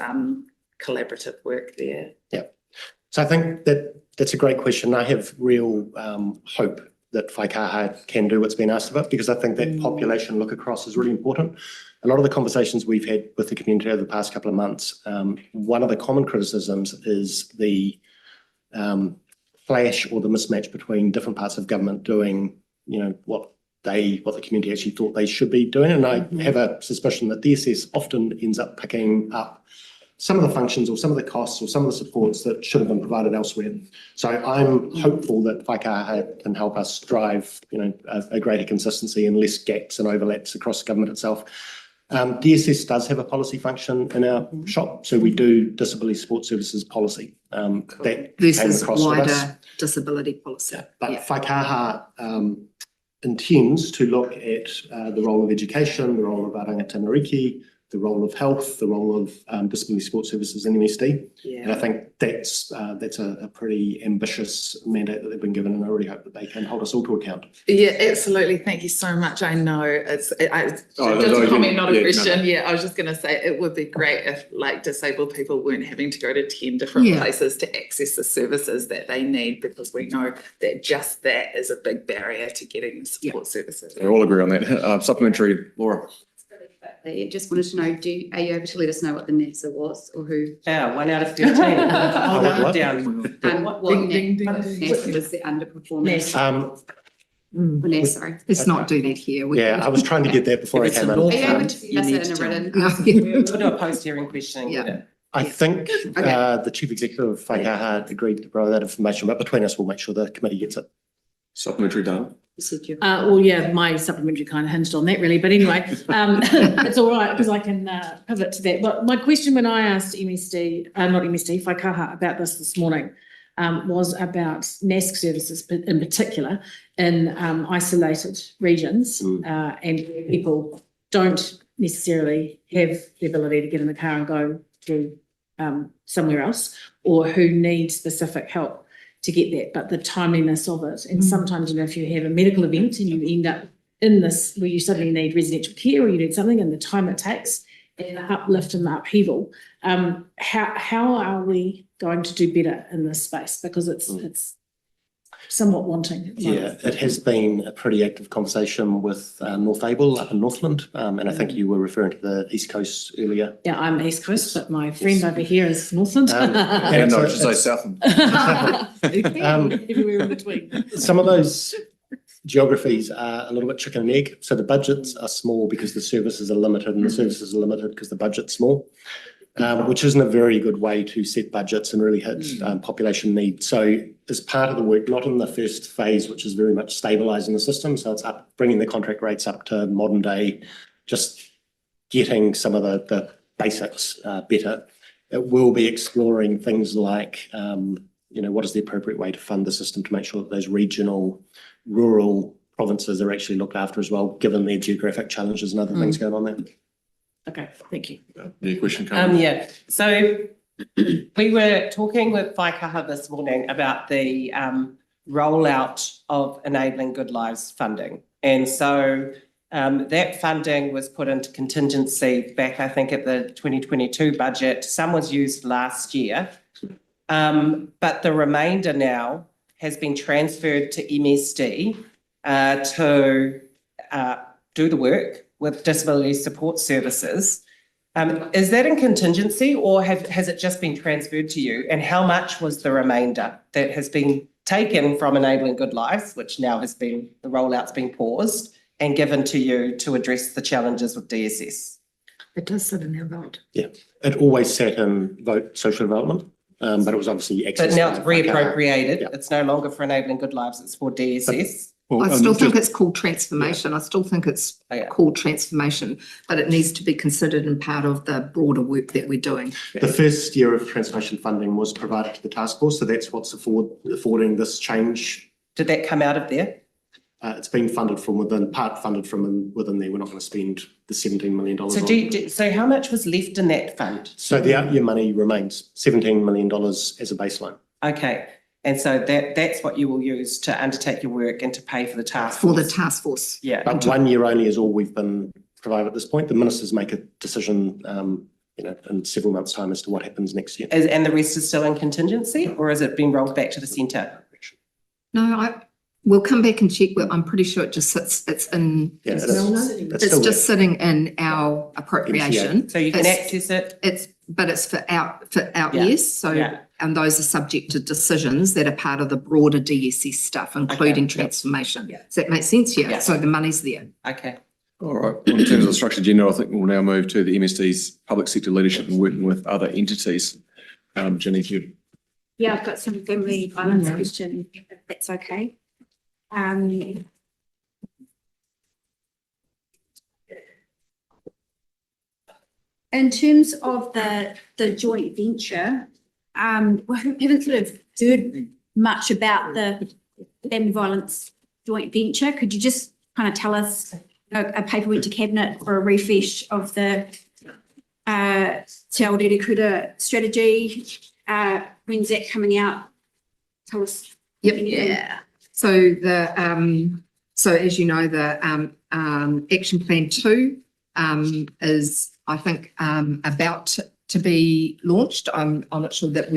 collaborative work there. So I think that's a great question. I have real hope that Waikaha can do what's been asked of it, because I think that population look across is really important. A lot of the conversations we've had with the community over the past couple of months, one of the common criticisms is the clash or the mismatch between different parts of government doing, what the community actually thought they should be doing. And I have a suspicion that DSS often ends up picking up some of the functions or some of the costs or some of the supports that should have been provided elsewhere. So I'm hopeful that Waikaha can help us drive, a greater consistency and less gaps and overlaps across government itself. DSS does have a policy function in our shop, so we do disability support services policy. That versus came across wider disability policy. But Waikaha intends to look at the role of education, the role of Arangata Mariki, the role of health, the role of disability support services in MSD. And I think that's a pretty ambitious mandate that they've been given, and I really hope that they can hold us all to account. Yeah, absolutely. Thank you so much. I know just a comment, not a question. I was just going to say it would be great if disabled people weren't having to go to 10 different places to access the services that they need, because we know that just that is a big barrier to getting the support services. We all agree on that. Supplementary, Laura. I just wanted to know, are you able to let us know what the NEPSA was or who? Yeah, 1 out of 15. Hold that down. What NEPSA was the underperformance? Vanessa, sorry. Let's not do that here. We- Yeah, I was trying to get that before I If it's came a in. law Are you able firm, to you discuss need it in a to tell written? We'll do a post-hearing questioning. Yeah. with it. I think Okay. the chief executive of Whaikaha agreed to provide that information, but between us, we'll make sure the committee gets it. Supplementary data. Well, yeah, my supplementary kind of hinged on that really, but anyway, it's all right because I can pivot to that. But my question when I asked Whaikaha about this morning was about NASC services in particular in isolated regions and where people don't necessarily have the ability to get in the car and go to somewhere else, or who need specific help to get that, but the timeliness of it. And sometimes, you know, if you have a medical event and you end up in this where you suddenly need residential care or you need something, and the time it takes and the uplift and the upheaval, how are we going to do better in this space? Because it's somewhat wanting. At the moment. Yeah, it has been a pretty active conversation with North Able up in Northland, and I think you were referring to the East Coast earlier. Yeah, I'm East Coast, but my friend over here is Northland. And no, I should say Southland. Everywhere in between. Some of those geographies are a little bit chicken and egg. So the budgets are small because the services are limited, and the services are limited because the budget's small, which isn't a very good way to set budgets and really hit population needs. So as part of the work, not in the first phase, which is very much stabilising the system, so it's up, bringing the contract rates up to modern day, just getting some of the basics better. It will be exploring things like, what is the appropriate way to fund the system to make sure that those regional, rural provinces are actually looked after as well, given their geographic challenges and other things going on there. Okay, thank you. Any question coming? Yeah, so we were talking with Whaikaha this morning about the rollout of Enabling Good Lives funding. And so that funding was put into contingency back, I think, at the 2022 budget. Some was used last year, but the remainder now has been transferred to MSD to do the work with disability support services. Is that in contingency, or has it just been transferred to you? And how much was the remainder that has been taken from Enabling Good Lives, which now has been, the rollout's been paused, and given to you to address the challenges with DSS? It does sit in our vote. Yeah, it always sat in vote social development, but it was obviously accessed. But now it's by Whaikaha. reappropriated. Yeah. It's no longer for Enabling Good Lives, it's for DSS. I still think it's called transformation. I still think it's Yeah. called transformation, but it needs to be considered in part of the broader work that we're doing. The first year of transformation funding was provided to the task force, so that's what's affording this change. Did that come out of there? It's been funded from within, part funded from within there. We're not going to spend the $17 million on. So how much was left in that fund? So the out year money remains $17 million as a baseline. Okay, and so that's what you will use to undertake your work and to pay for the task For force? the task force. Yeah, But 1 year only is all we've been provided at this point. The ministers make a decision, in several months' time as to what happens next year. and the rest is still in contingency, or has it been rolled back to the centre? No, we'll come back and check. I'm pretty sure it just sits, it's in, Yeah, it's it's still just sitting in our appropriation. So you can It's- access it? But it's for out Yeah, years, so, yeah. and those are subject to decisions that are part of the broader DSS stuff, including Okay, yeah. transformation. Yeah. Does that make sense? Yeah. Yeah, so the money's there. Okay. All right, in terms of the structured agenda, I think we'll now move to the MSD's public sector leadership and working with other entities. Jenny, if you. Yeah, I've got some family violence question, if that's okay. In terms of the joint venture, we haven't sort of heard much about the family violence joint venture. Could you just kind of tell us, a paper went to cabinet for a refresh of the Te Aotearoa strategy. When's that coming out? Tell us. Yep. Yeah. So so as you know, the action plan 2 is, I think, about to be launched. I'm not sure that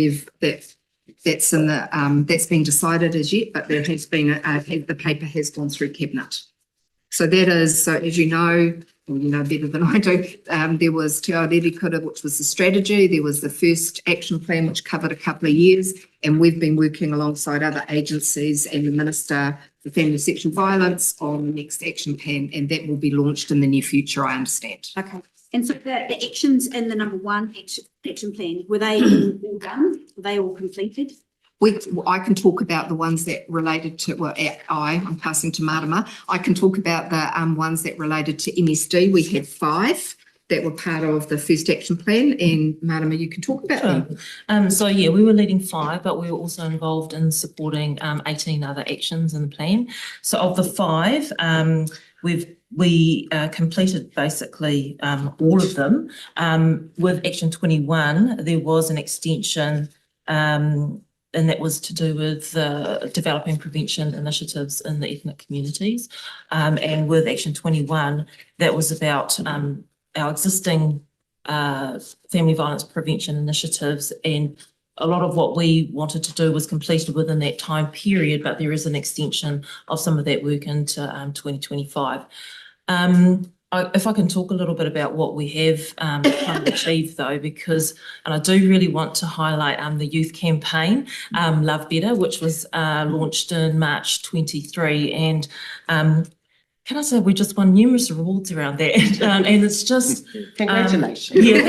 that's in the that's been decided as yet, but there has been the paper has gone through cabinet. So that is, so as you know, well, you know better than I do. There was Te Aotearoa, which was the strategy. There was the first action plan, which covered a couple of years. And we've been working alongside other agencies and the Minister for Family and Sexual Violence on the next action plan. And that will be launched in the near future, I understand. Okay. And so the actions in the number one action plan, were they all done? Were they all completed? I can talk about the ones that related to, well, I'm passing to Marama. I can talk about the ones that related to MSD. We had 5 that were part of the first action plan, and Marama, you can talk about them. So yeah, we were leading 5, but we were also involved in supporting 18 other actions in the plan. So of the 5, we completed basically all of them. With Action 21, there was an extension, and that was to do with developing prevention initiatives in the ethnic communities. And with Action 21, that was about our existing family violence prevention initiatives, and a lot of what we wanted to do was completed within that time period, but there is an extension of some of that work into 2025. If I can talk a little bit about what we have kind of achieved though, because, and I do really want to highlight the youth campaign, Love Better, which was launched in March 23, and can I say we just won numerous awards around that, and it's just Congratulations. yeah,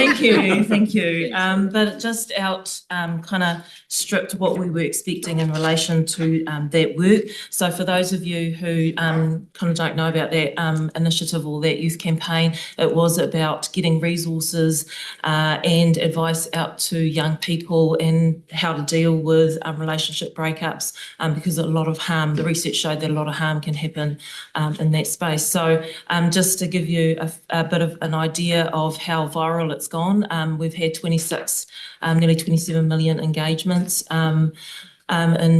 thank you. But it just kind of stripped what we were expecting in relation to that work. So for those of you who kind of don't know about that initiative or that youth campaign, it was about getting resources and advice out to young people and how to deal with relationship breakups, because a lot of harm, the research showed that a lot of harm can happen in that space. So just to give you a bit of an idea of how viral it's gone, we've had 26, nearly 27 million engagements. In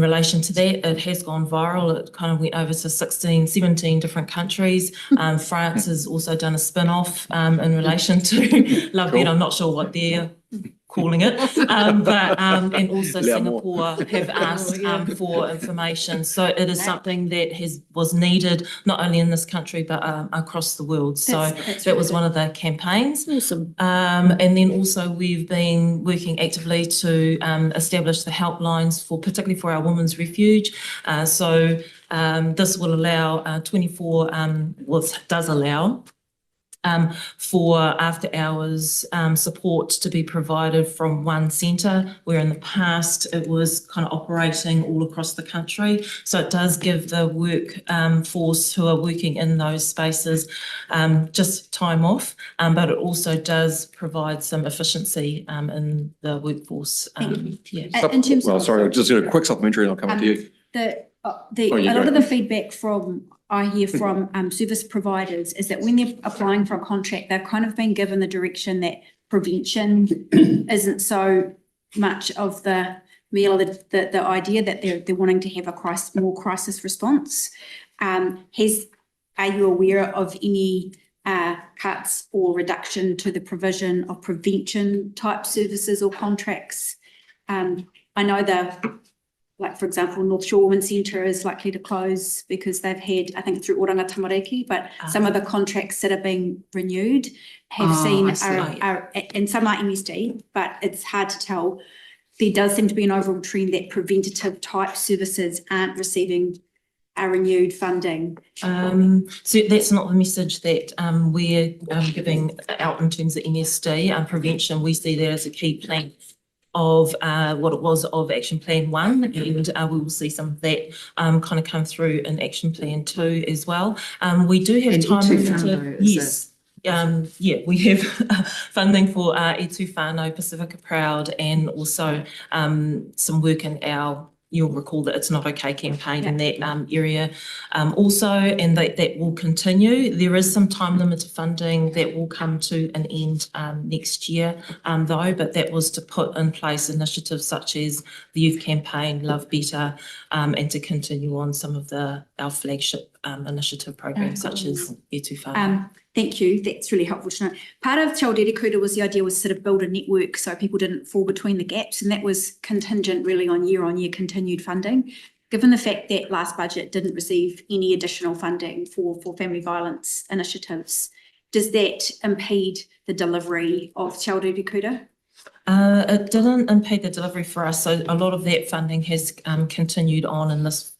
relation to that, it has gone viral. It kind of went over to 17 different countries. France has also done a spin-off in relation to Love Better. I'm not sure what they're calling it, but and also Singapore have asked for information. So it is something that was needed not only in this country but across the world. So that was one of the campaigns. Awesome. And then also we've been working actively to establish the helplines particularly for our women's refuge. So this will allow 24, does allow for after hours support to be provided from one centre, where in the past it was kind of operating all across the country. So it does give the workforce who are working in those spaces just time off, but it also does provide some efficiency in the workforce. Yeah. In terms Well, of, sorry, just a quick supplementary and I'll come to you. a lot of the feedback I hear from service providers is that when they're applying for a contract, they've kind of been given the direction that prevention isn't so much of the meal, the idea that they're wanting to have a more crisis response. Are you aware of any cuts or reduction to the provision of prevention type services or contracts? I know like, for example, North Shore Women's Centre is likely to close because they've had, I think through Oranga Tamariki, but some of the contracts that are being renewed have and some are MSD, but it's hard to tell. There does seem to be an overall trend that preventative type services aren't receiving renewed funding. So that's not the message that we're giving out in terms of MSD. Prevention, we see that as a key plank of what it was of Action Plan 1, and we will see some of that kind of come through in Action Plan 2 as well. We do have time, yes. We have funding for E2 Whānau, Pacifica Proud, and also some work in our, you'll recall that It's Not Okay campaign in that area also, and that will continue. There is some time limited funding that will come to an end next year though, but that was to put in place initiatives such as the youth campaign, Love Better, and to continue on some of our flagship initiative programs such as E2 Whānau. Thank you. That's really helpful to know. Part of Te Aotearoa was the idea was sort of build a network so people didn't fall between the gaps, and that was contingent really on year continued funding. Given the fact that last budget didn't receive any additional funding for family violence initiatives, does that impede the delivery of Te Aroha Kura? It didn't impede the delivery for us, so a lot of that funding has continued on in this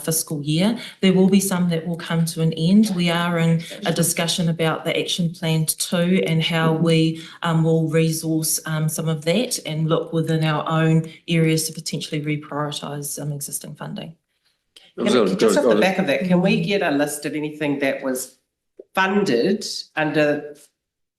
fiscal year. There will be some that will come to an end. We are in a discussion about the action plan 2 and how we will resource some of that and look within our own areas to potentially reprioritise some existing funding. Just off the back of that, can we get a list of anything that was funded under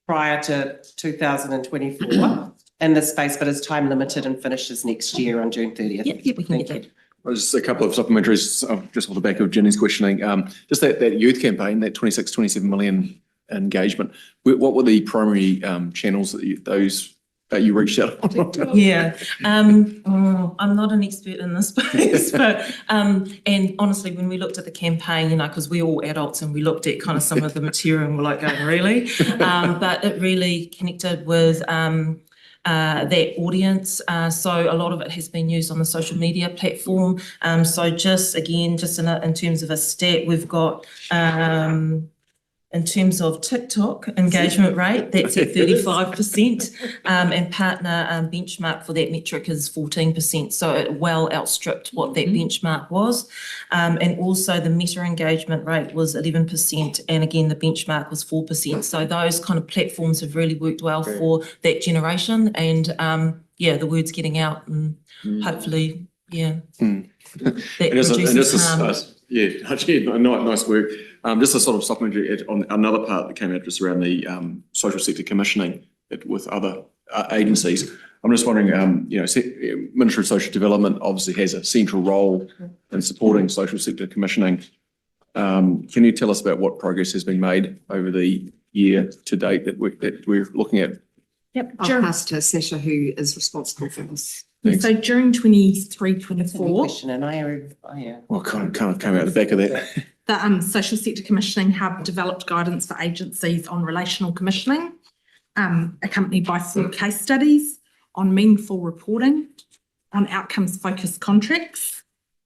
prior to 2024 in this space, but is time limited and finishes next year on June 30th? Yep, we can get that. Just a couple of supplementaries, just off the back of Jenny's questioning. Just that youth campaign, that 27 million engagement. What were the primary channels that you reached out on? Yeah, I'm not an expert in this space, but and honestly, when we looked at the campaign, you know, because we're all adults and we looked at kind of some of the material and we're like, oh, really? But it really connected with that audience. So a lot of it has been used on the social media platform. So just again, just in terms of a stat, we've got in terms of TikTok engagement rate, that's at 35%, and partner benchmark for that metric is 14%. So it well outstripped what that benchmark was. And also the meta engagement rate was 11%, and again, the benchmark was 4%. So those kind of platforms have really worked well for that generation, and yeah, the word's getting out, and hopefully, yeah. That reduces harm. Yeah, nice work. Just a sort of supplementary on another part that came out just around the social sector commissioning with other agencies. I'm just wondering, you know, Ministry of Social Development obviously has a central role in supporting social sector commissioning. Can you tell us about what progress has been made over the year to date that we're looking at? Yep. I'll pass to Sasha, who is responsible for this. So during 23-24, Question, and Well, kind of came out the back of that. the Social Sector Commissioning Hub developed guidance for agencies on relational commissioning, accompanied by 4 case studies on meaningful reporting, on outcomes-focused contracts,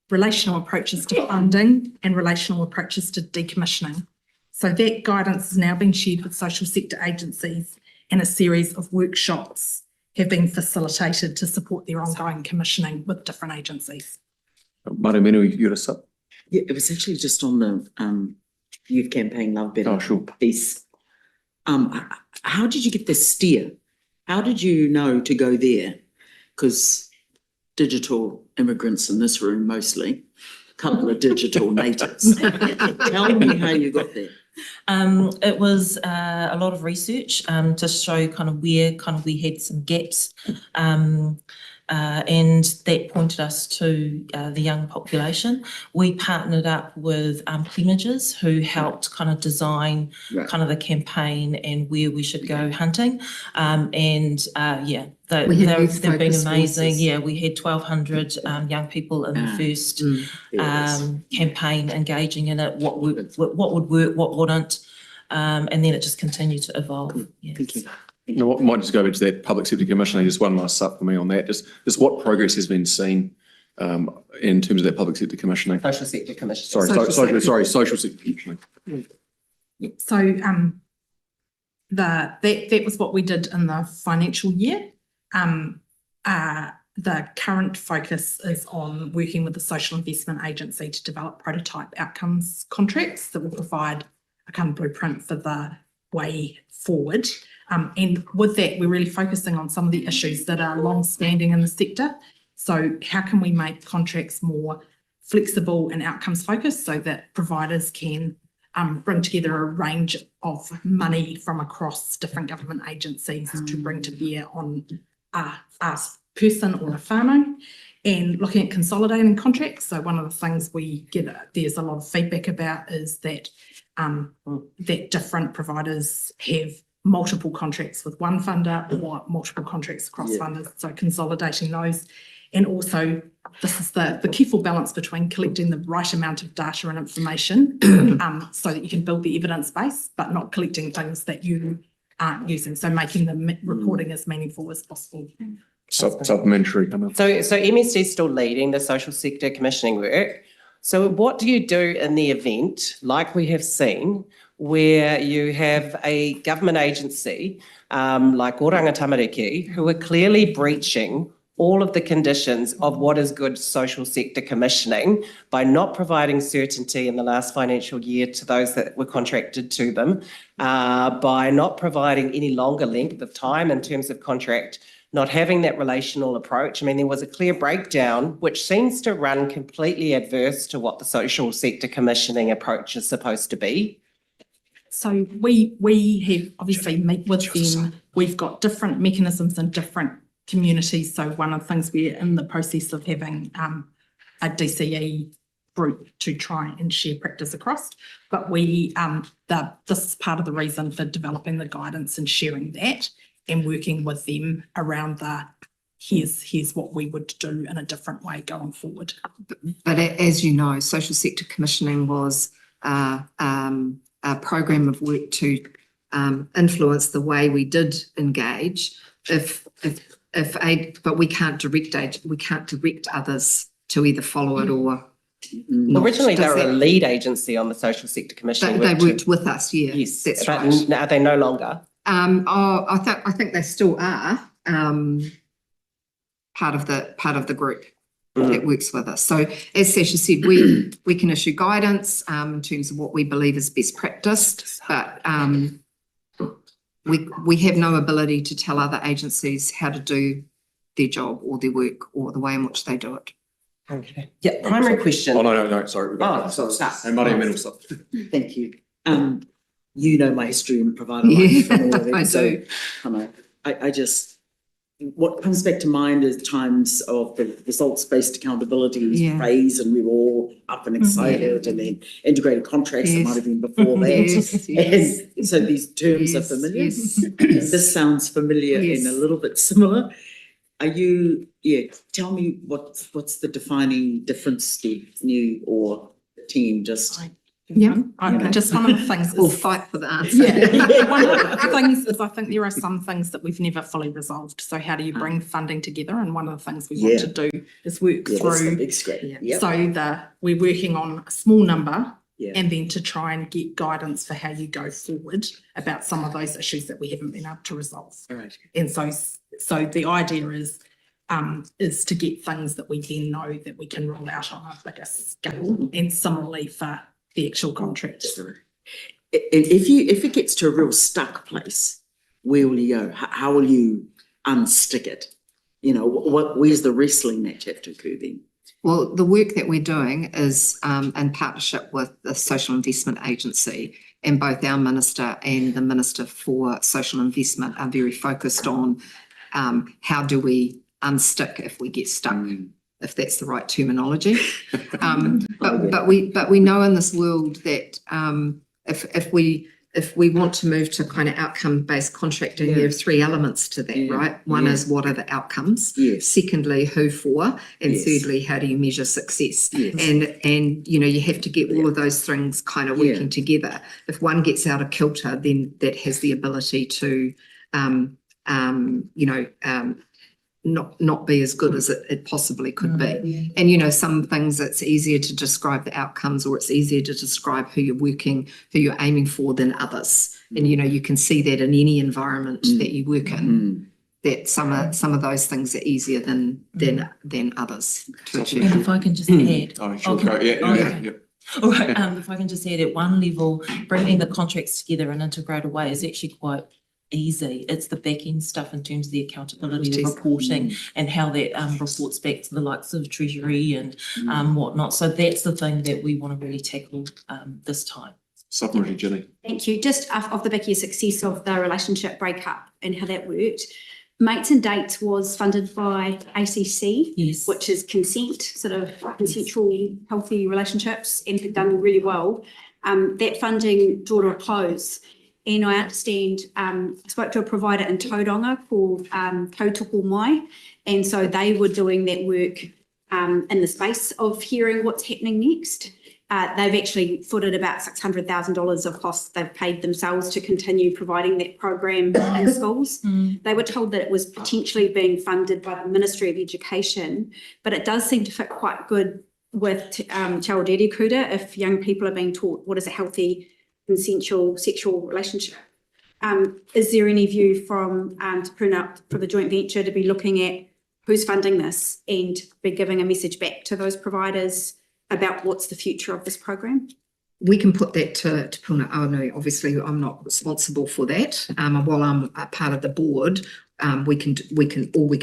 relational approaches to funding, and relational approaches to decommissioning. So that guidance is now being shared with social sector agencies, and a series of workshops have been facilitated to support their ongoing commissioning with different agencies. Marumenu, you're a sub. Yeah, it was actually just on the youth campaign Love Better piece. How did you get the steer? How did you know to go there? Because digital immigrants in this room mostly, a couple of digital natives. Tell me how you got there. It was a lot of research to show kind of where we had some gaps, and that pointed us to the young population. We partnered up with Images, who helped kind of design kind of the campaign and where we should go hunting. Yeah, they've been amazing. Yeah, we had 1,200 young people in the first campaign engaging in it. What would work, what wouldn't, and then it just continued to evolve. Yeah. Thank you. I might just go back to that public sector commissioning. Just one last sup for me on that. Just what progress has been seen in terms of that public sector commissioning? Social sector commissioning. Social sector commissioning. So that was what we did in the financial year. The current focus is on working with the Social Investment Agency to develop prototype outcomes contracts that will provide a kind of blueprint for the way forward. And with that, we're really focusing on some of the issues that are long-standing in the sector. So how can we make contracts more flexible and outcomes focused so that providers can bring together a range of money from across different government agencies to bring to bear on a person or a whānau, and looking at consolidating contracts. So one of the things we get, there's a lot of feedback about, is that that different providers have multiple contracts with one funder or multiple contracts across funders. So consolidating those. And also, this is the careful balance between collecting the right amount of data and information so that you can build the evidence base, but not collecting things that you aren't using. So making the reporting as meaningful as possible. Supplementary. So MSD is still leading the social sector commissioning work. So what do you do in the event, like we have seen, where you have a government agency like Oranga Tamariki, who are clearly breaching all of the conditions of what is good social sector commissioning by not providing certainty in the last financial year to those that were contracted to them, by not providing any longer length of time in terms of contract, not having that relational approach. I mean, there was a clear breakdown, which seems to run completely adverse to what the social sector commissioning approach is supposed to be. So we have obviously meet with them. We've got different mechanisms in different communities. So one of the things we're in the process of having a DCE group to try and share practice across. But we this is part of the reason for developing the guidance and sharing that and working with them around here's what we would do in a different way going forward. But as you know, social sector commissioning was a program of work to influence the way we did engage. But we can't direct others to either follow it or not. Originally, they were a lead agency on the social sector commissioning. They worked with us, yeah. Yes, that's but right. are they no longer? I think they still are part of the group that works with us. So as Sasha said, we can issue guidance in terms of what we believe is best practice, but we have no ability to tell other agencies how to do their job or their work or the way in which they do it. Okay. Yeah, primary question. Oh, no, sorry. And money and mental stuff. Thank you. You know my history in provider life. And all of it, I so, do. I just, what comes back to mind is times of the results-based accountability phrase, and we were all up and excited, and then integrated contracts that might have been before that. And so these terms are familiar. This sounds familiar and a little bit similar. Are you, tell me what's the defining difference, Steve, you or the team, just. Just one of the things We'll fight for the answer. One of the things is I think there are some things that we've never fully resolved. So how do you bring funding together? And one of the things we want to do is work through. So we're working on a small number and then to try and get guidance for how you go forward about some of those issues that we haven't been able to resolve. Right. And so the idea is to get things that we then know that we can roll out on a bigger scale, and similarly for the actual contract. If it gets to a real stuck place, where will you go? How will you unstick it? Where's the wrestling match have to occur then? Well, the work that we're doing is in partnership with the Social Investment Agency, and both our Minister and the Minister for Social Investment are very focused on how do we unstick if we get stuck, if that's the right terminology. But we know in this world that if we want to move to kind of outcome-based contracting, there are three elements to that, right? One is what are the outcomes? Secondly, who for? And thirdly, how do you measure success? And you have to get all of those things kind of working together. If one gets out of kilter, then that has the ability to not be as good as it possibly could be. And, some things it's easier to describe the outcomes, or it's easier to describe who you're aiming for than others. And, you can see that in any environment that you work in, that some of those things are easier than others to achieve. And if I can just add. Oh, sure. Yeah. All right, if I can just add, at one level, bringing the contracts together in an integrated way is actually quite easy. It's the back end stuff in terms of the accountability, the reporting, and how that reports back to the likes of Treasury and whatnot. So that's the thing that we want to really tackle this time. Supplementary, Jenny. Thank you. Just off the back of your success of the relationship breakup and how that worked, Mates and Dates was funded by ACC, which is consensual, healthy relationships, and have done really well. That funding drew to a close. And I understand, I spoke to a provider in Tauranga called Ko Mai, and so they were doing that work in the space of hearing what's happening next. They've actually footed about $600,000 of costs they've paid themselves to continue providing that program in schools. They were told that it was potentially being funded by the Ministry of Education, but it does seem to fit quite good with Te Aotearoa if young people are being taught what is a healthy consensual sexual relationship. Is there any view from for the joint venture to be looking at who's funding this and be giving a message back to those providers about what's the future of this program? We can put that to Puna Aonu. Obviously, I'm not responsible for that. While I'm a part of the board, all we can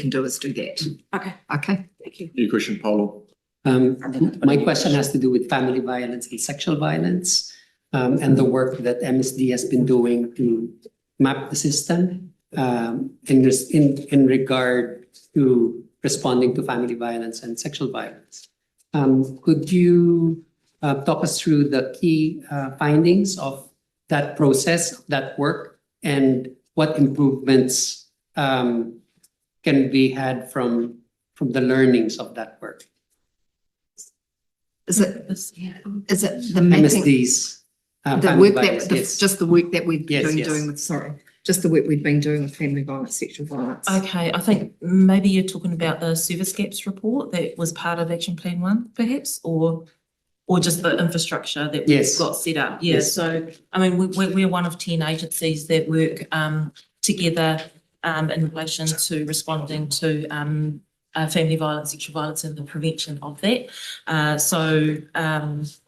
do is do that. Okay. Okay. Thank you. New question, Paulo. My question has to do with family violence and sexual violence, and the work that MSD has been doing to map the system, in regard to responding to family violence and sexual violence. Could you talk us through the key findings of that process, that work, and what improvements can be had from the learnings of that work? Is it the mapping? MSD's The work that, yes. just the work that we've Yes, been yes. doing with, just the work we've been doing with family violence, sexual violence. Okay, I think maybe you're talking about the service gaps report that was part of Action Plan 1, perhaps, or just the infrastructure that we've Yes. got set up. Yeah, Yes. so, I mean, we're one of 10 agencies that work together in relation to responding to family violence, sexual violence, and the prevention of that.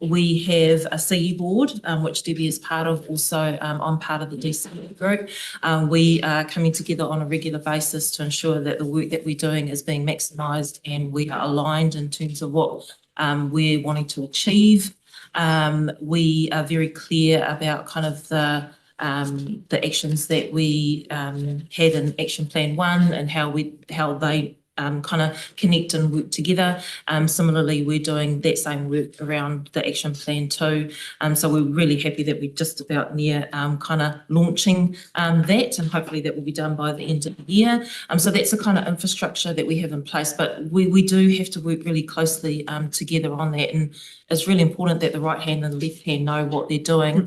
We have a CE board, which Debbie is part of. Also, I'm part of the DCE group. We are coming together on a regular basis to ensure that the work that we're doing is being maximised and we are aligned in terms of what we're wanting to achieve. We are very clear about kind of the actions that we had in Action Plan 1 and how they kind of connect and work together. Similarly, we're doing that same work around the Action Plan 2. So we're really happy that we're just about near kind of launching that, and hopefully that will be done by the end of the year. So that's the kind of infrastructure that we have in place, but we do have to work really closely together on that, and it's really important that the right hand and the left hand know what they're doing,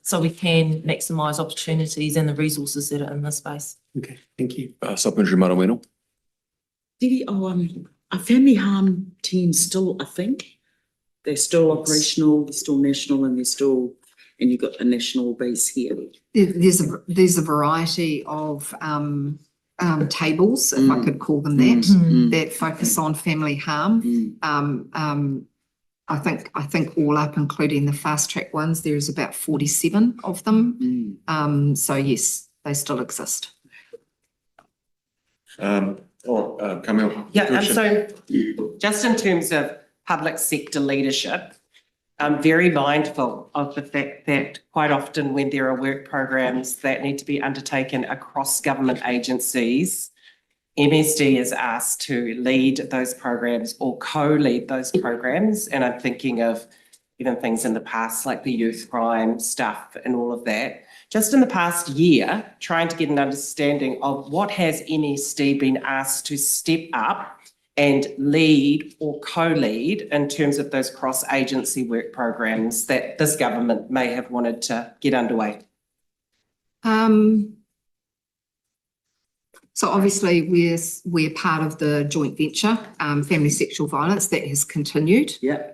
so we can maximise opportunities and the resources that are in this space. Okay, thank you. Supplementary Maraweno. Didi, are family harm teams still a thing? They're still operational, they're still national, and you've got a national base here. There's a variety of tables, if I could call them that, that focus on family harm. I think all up, including the fast track ones, there's about 47 of them. So yes, they still exist. Camille. Yeah, so just in terms of public sector leadership, I'm very mindful of the fact that quite often when there are work programs that need to be undertaken across government agencies, MSD is asked to lead those programs or co-lead those programs. And I'm thinking of even things in the past like the youth crime stuff and all of that. Just in the past year, trying to get an understanding of what has MSD been asked to step up and lead or co-lead in terms of those cross-agency work programs that this government may have wanted to get underway. So obviously we're part of the joint venture, family sexual violence, that has continued. Yeah.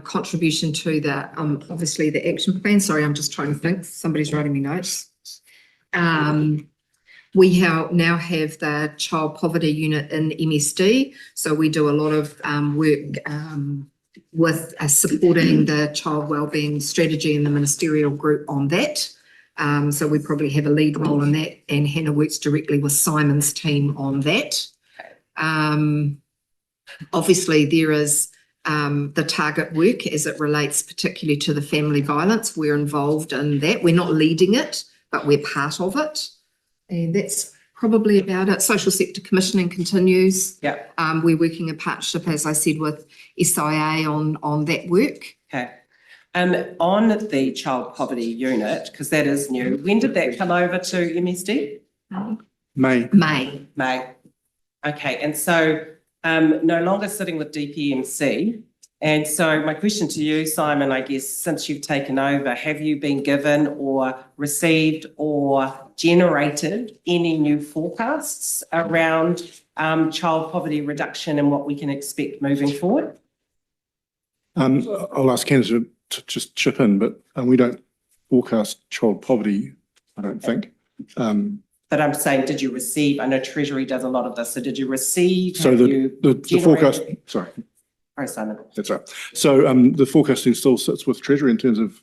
Contribution to the obviously the action plan. Sorry, I'm just trying to think. Somebody's writing me notes. We now have the child poverty unit in MSD, so we do a lot of work with supporting the child wellbeing strategy and the ministerial group on that. So we probably have a lead role in that, and Hannah works directly with Simon's team on that. Obviously, there is the target work as it relates particularly to the family violence. We're involved in that. We're not leading it, but we're part of it. And that's probably about it. Social sector commissioning continues. Yeah. We're working in partnership, as I said, with SIA on that work. Okay. On the child poverty unit, because that is new, when did that come over to MSD? May. Okay, and so no longer sitting with DPMC. And so my question to you, Simon, I guess, since you've taken over, have you been given or received or generated any new forecasts around child poverty reduction and what we can expect moving forward? I'll ask Candice to just chip in, but we don't forecast child poverty, I don't think. But I'm saying, did you receive, I know Treasury does a lot of this, so did you receive? So have the you forecast, generated- sorry, Sorry, Simon. that's right. So the forecasting still sits with Treasury in terms of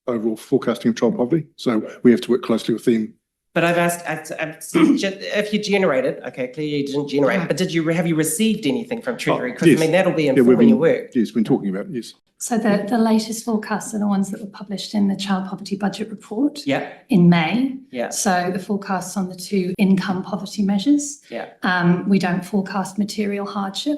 overall forecasting of child poverty. So we have to work closely with them. But I've asked, if you generated, okay, clearly you didn't generate, but have you received anything from Treasury? Because I Yes. mean, that'll be we've informing been- your work. Yes, been talking about it, yes. So the latest forecasts are the ones that were published in the Child Poverty Budget Report Yeah, in May. yeah, So the forecasts on the two income poverty measures. yeah. We don't forecast material hardship.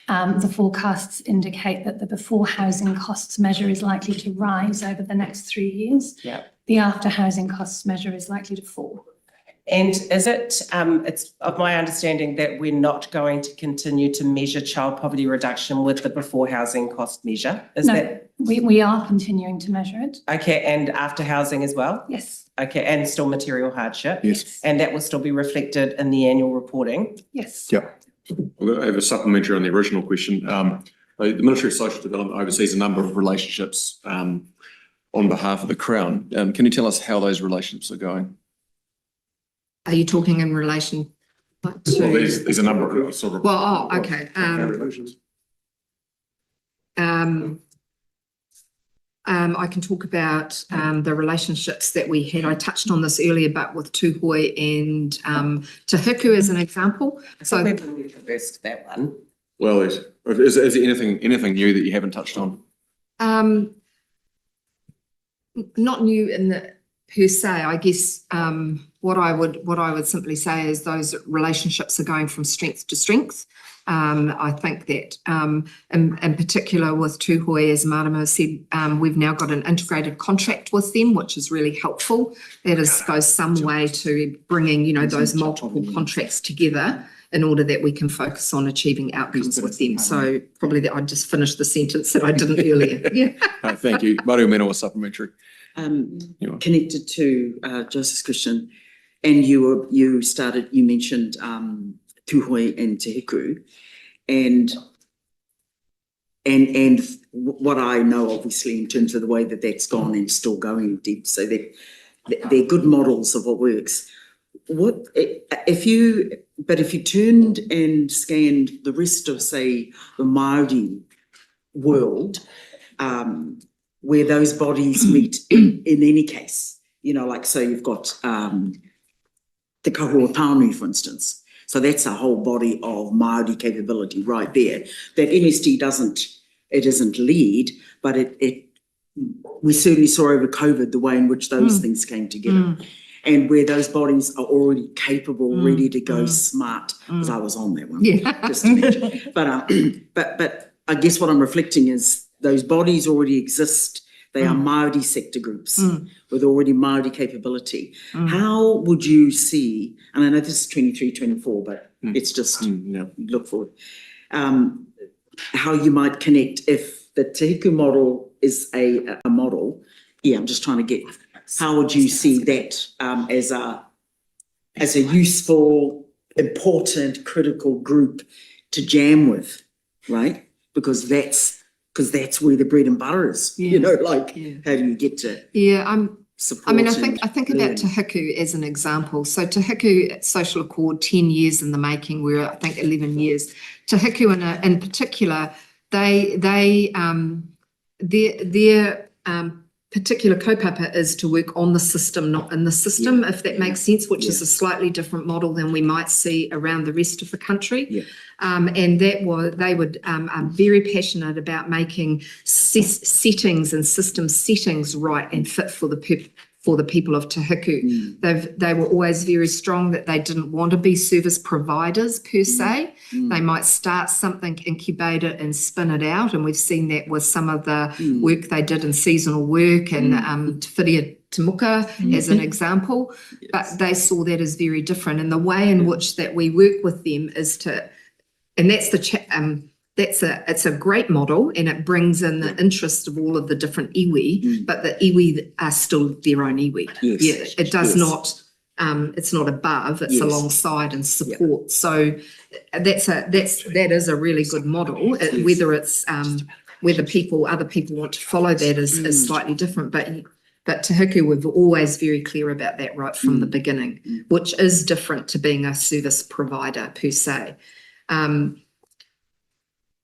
The forecasts indicate that the before housing costs measure is likely to rise over the next 3 years. Yeah. The after housing costs measure is likely to fall. And is it, it's of my understanding that we're not going to continue to measure child poverty reduction with the before housing cost measure? Is No, that, we are continuing to measure it. okay, and after housing as well? Yes, Okay, and still material hardship? Yes. And that will still be reflected in the annual reporting? yes. Yeah. I have a supplementary on the original question. The Ministry of Social Development oversees a number of relationships on behalf of the Crown. Can you tell us how those relationships are going? Are you talking in relation Well, to? there's a number of sort of. Well, oh, okay. I can talk about the relationships that we had. I touched on this earlier, but with Tūhoe and Tahiku as an example. So We've reversed that one. Well, is there anything new that you haven't touched on? not new in the per se, I guess, what I would simply say is those relationships are going from strength to strength. I think that in particular with Tūhoe, as Marama said, we've now got an integrated contract with them, which is really helpful. That goes some way to bringing, those multiple contracts together in order that we can focus on achieving outcomes with them. So probably that I just finished the sentence that I didn't earlier. Yeah. Thank you. Mario Mena was supplementary. Connected to Joseph's question, and you mentioned Tūhoe and Te Hiku, and what I know obviously in terms of the way that that's gone and still going deep, so they're good models of what works. If you turned and scanned the rest of, say, the Māori world, where those bodies meet in any case, so you've got the Kahua Tānu, for instance. So that's a whole body of Māori capability right there that MSD isn't lead, but we certainly saw over COVID the way in which those things came together. And where those bodies are already capable, ready to go, smart, because I was on that one. Yeah. Just to mention. But I guess what I'm reflecting is those bodies already exist. They are Māori sector groups with already Māori capability. How would you see, and I know this is 23, 24, but it's just look forward, how you might connect if the Te Hiku model is a model. Yeah, I'm just trying to get, how would you see that as a useful, important, critical group to jam with, right? Because that's where the bread and butter is, how do you get to support? I mean, I think about Te Hiku as an example. So Te Hiku Social Accord, 10 years in the making, we're I think 11 years. Te Hiku in particular, their particular kaupapa is to work on the system, not in the system, if that makes sense, which is a slightly different model than we might see around the rest of the country. And they are very passionate about making settings and system settings right and fit for the people of Te Hiku. They were always very strong that they didn't want to be service providers per se. They might start something, incubate it and spin it out. And we've seen that with some of the work they did in seasonal work and Te Whiria Temuka as an example. But they saw that as very different. And the way in which that we work with them is and that's it's a great model and it brings in the interest of all of the different iwi, but the iwi are still their own iwi. It does not, it's not above, it's alongside and support. So that is a really good model, whether it's whether other people want to follow that is slightly different, but Te Huku, we've always very clear about that right from the beginning, which is different to being a service provider per se.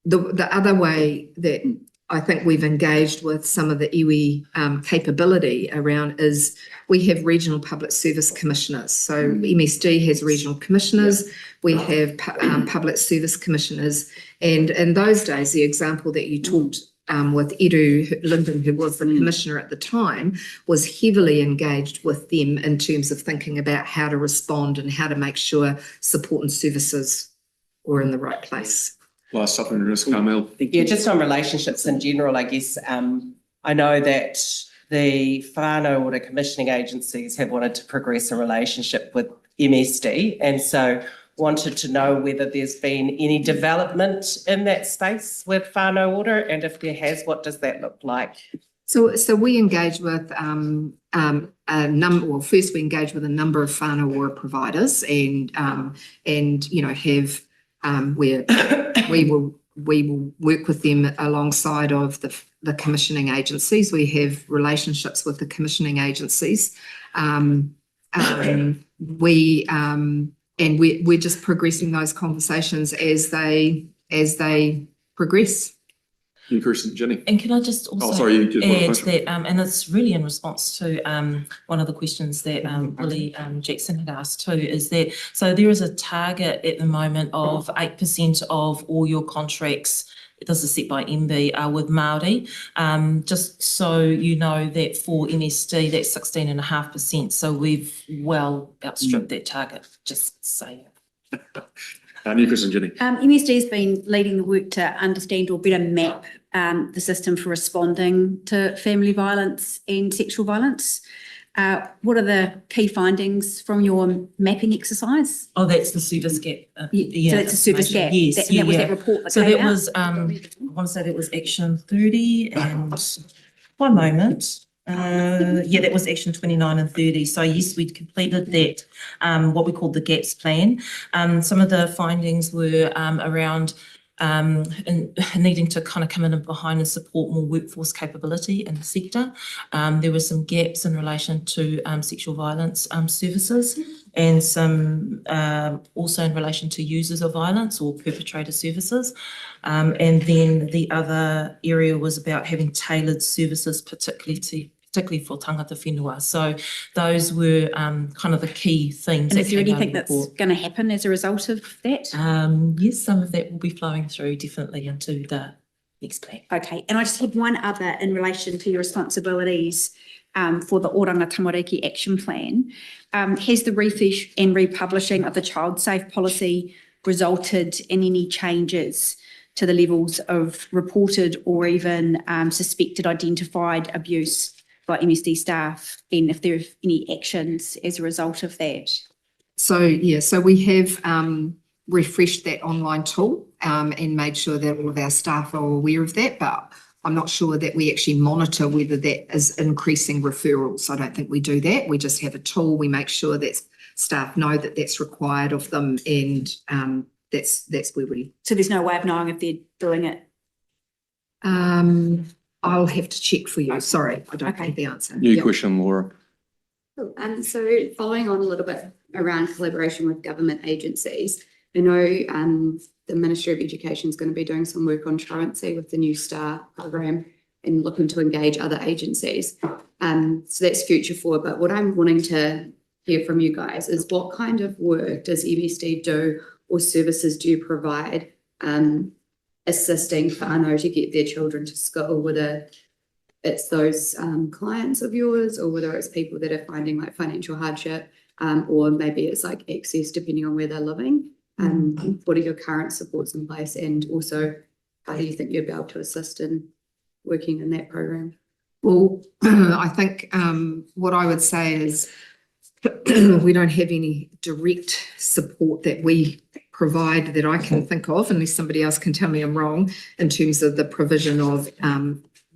The other way that I think we've engaged with some of the iwi capability around is we have regional public service commissioners. So MSD has regional commissioners, we have public service commissioners, and in those days, the example that you talked with Edu Linden, who was the commissioner at the time, was heavily engaged with them in terms of thinking about how to respond and how to make sure support and services were in the right place. Last supplement, Ms. Carmel. Yeah, just on relationships in general, I guess, I know that the whānau order commissioning agencies have wanted to progress a relationship with MSD, and so wanted to know whether there's been any development in that space with whānau order, and if there has, what does that look like? So we engage with first we engage with a number of whānau order providers, and you know have where we will work with them alongside of the commissioning agencies. We have relationships with the commissioning agencies. We're just progressing those conversations as they progress. You, Kirsten, Jenny. And can I just also you just add that, and it's really in response to one of the questions that Willie Jackson had asked too, is that, so there is a target at the moment of 8% of all your contracts, this is set by MB, are with Māori. Just so you know that for MSD, that's 16.5%. So we've well outstripped that target, just saying. New Kirsten, Jenny. MSD has been leading the work to understand or better map the system for responding to family violence and sexual violence. What are the key findings from your mapping exercise? Oh, that's the service gap. So that's a service gap. Yes, That was that report that so came that out? was, I want to say that was action 30 and one moment. That was action 29 and 30. So yes, we'd completed that, what we called the gaps plan. Some of the findings were around needing to kind of come in behind and support more workforce capability in the sector. There were some gaps in relation to sexual violence services, and some also in relation to users of violence or perpetrator services. And then the other area was about having tailored services, particularly for tangata whenua. So those were kind of the key themes. And is there anything that's going to happen as a result of that? Yes, some of that will be flowing through definitely into the next plan. Okay, and I just had one other in relation to your responsibilities for the Oranga Tamariki Action Plan. Has the refresh and republishing of the child safe policy resulted in any changes to the levels of reported or even suspected identified abuse by MSD staff, and if there are any actions as a result of that? So we have refreshed that online tool and made sure that all of our staff are aware of that, but I'm not sure that we actually monitor whether that is increasing referrals. I don't think we do that. We just have a tool. We make sure that staff know that that's required of them, and that's where we. So there's no way of knowing if they're doing it? I'll have to check for you. Sorry, I don't have the answer. New question, Laura. Cool. So following on a little bit around collaboration with government agencies, I know the Ministry of Education is going to be doing some work on truancy with the new STAR program and looking to engage other agencies. So that's future forward. But what I'm wanting to hear from you guys is what kind of work does MSD do, or services do you provide assisting whānau to get their children to school, whether it's those clients of yours or whether it's people that are finding like financial hardship, or maybe it's like access depending on where they're living. What are your current supports in place, and also how do you think you'd be able to assist in working in that program? Well, I think what I would say is we don't have any direct support that we provide that I can think of, unless somebody else can tell me I'm wrong, in terms of the provision of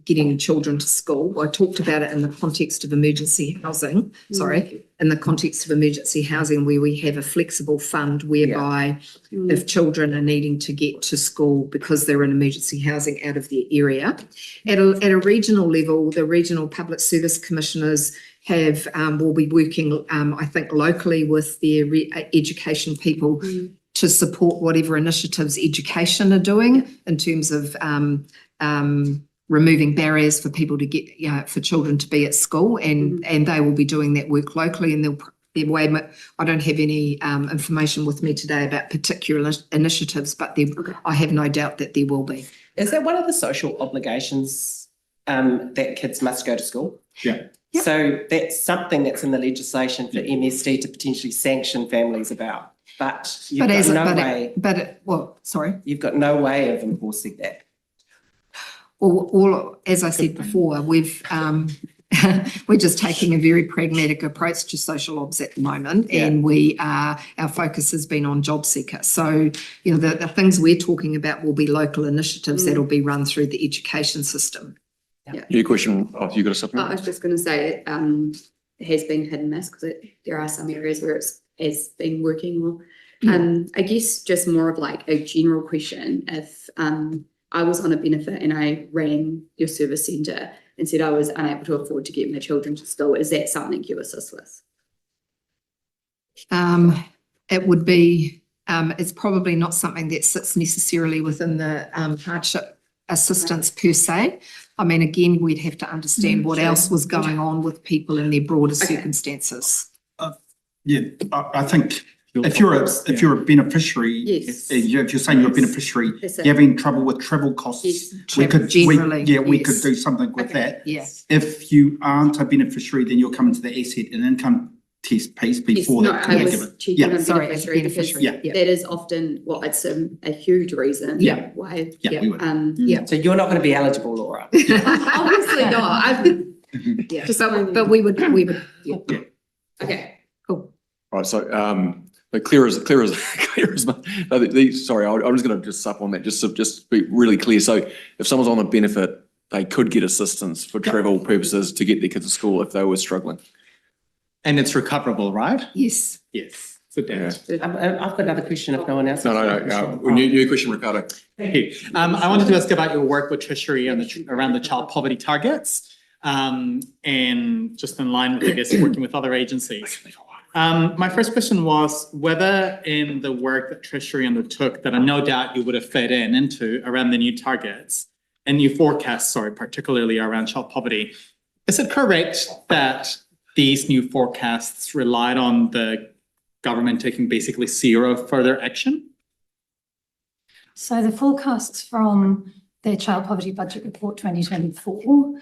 getting children to school. I talked about it in the context of emergency housing, in the context of emergency housing where we have a flexible fund whereby if children are needing to get to school because they're in emergency housing out of their area. At a regional level, the regional public service commissioners will be working, I think, locally with their education people to support whatever initiatives education are doing in terms of removing barriers for people to get, for children to be at school, and they will be doing that work locally, and I don't have any information with me today about particular initiatives, but I have no doubt that there will be. Is that one of the social obligations that kids must go to school? Yeah. So that's something that's in the legislation for MSD to potentially sanction families about. But you've got no way. You've got no way of enforcing that. As I said before, we're just taking a very pragmatic approach to social obs at the moment, and our focus has been on job seeker. So, the things we're talking about will be local initiatives that will be run through the education system. Your question, you got a supplement? I was just going to say it has been hit and miss because there are some areas where it's been working well. I guess just more of like a general question. If I was on a benefit and I rang your service centre and said I was unable to afford to get my children to school, is that something you assist with? It would be, it's probably not something that sits necessarily within the hardship assistance per se. I mean, again, we'd have to understand what else was going on with people in their broader circumstances. I think if you're a beneficiary, if you're saying you're a beneficiary, you're having trouble with travel costs, we could do something with that. Yes. If you aren't a beneficiary, then you'll come into the asset and income test piece before that. I was checking on beneficiary because beneficiary. that is often it's a huge reason why. So you're not going to be eligible, Laura. Obviously not. But we would. Okay. Cool. Right. So, but clear as sorry, I'm just going to just sup on that, just to be really clear. So if someone's on a benefit, they could get assistance for travel purposes to get their kids to school if they were struggling. And it's recoverable, right? Yes. Yes. So I've got another question if no one else. No. New question, Ricardo. Thank you. I wanted to ask about your work with Treasury around the child poverty targets, and just in line with, I guess, working with other agencies. My first question was whether in the work that Treasury undertook, that I no doubt you would have fed into around the new targets and new forecasts, particularly around child poverty, is it correct that these new forecasts relied on the government taking basically zero further action? So the forecasts from the Child Poverty Budget Report 2024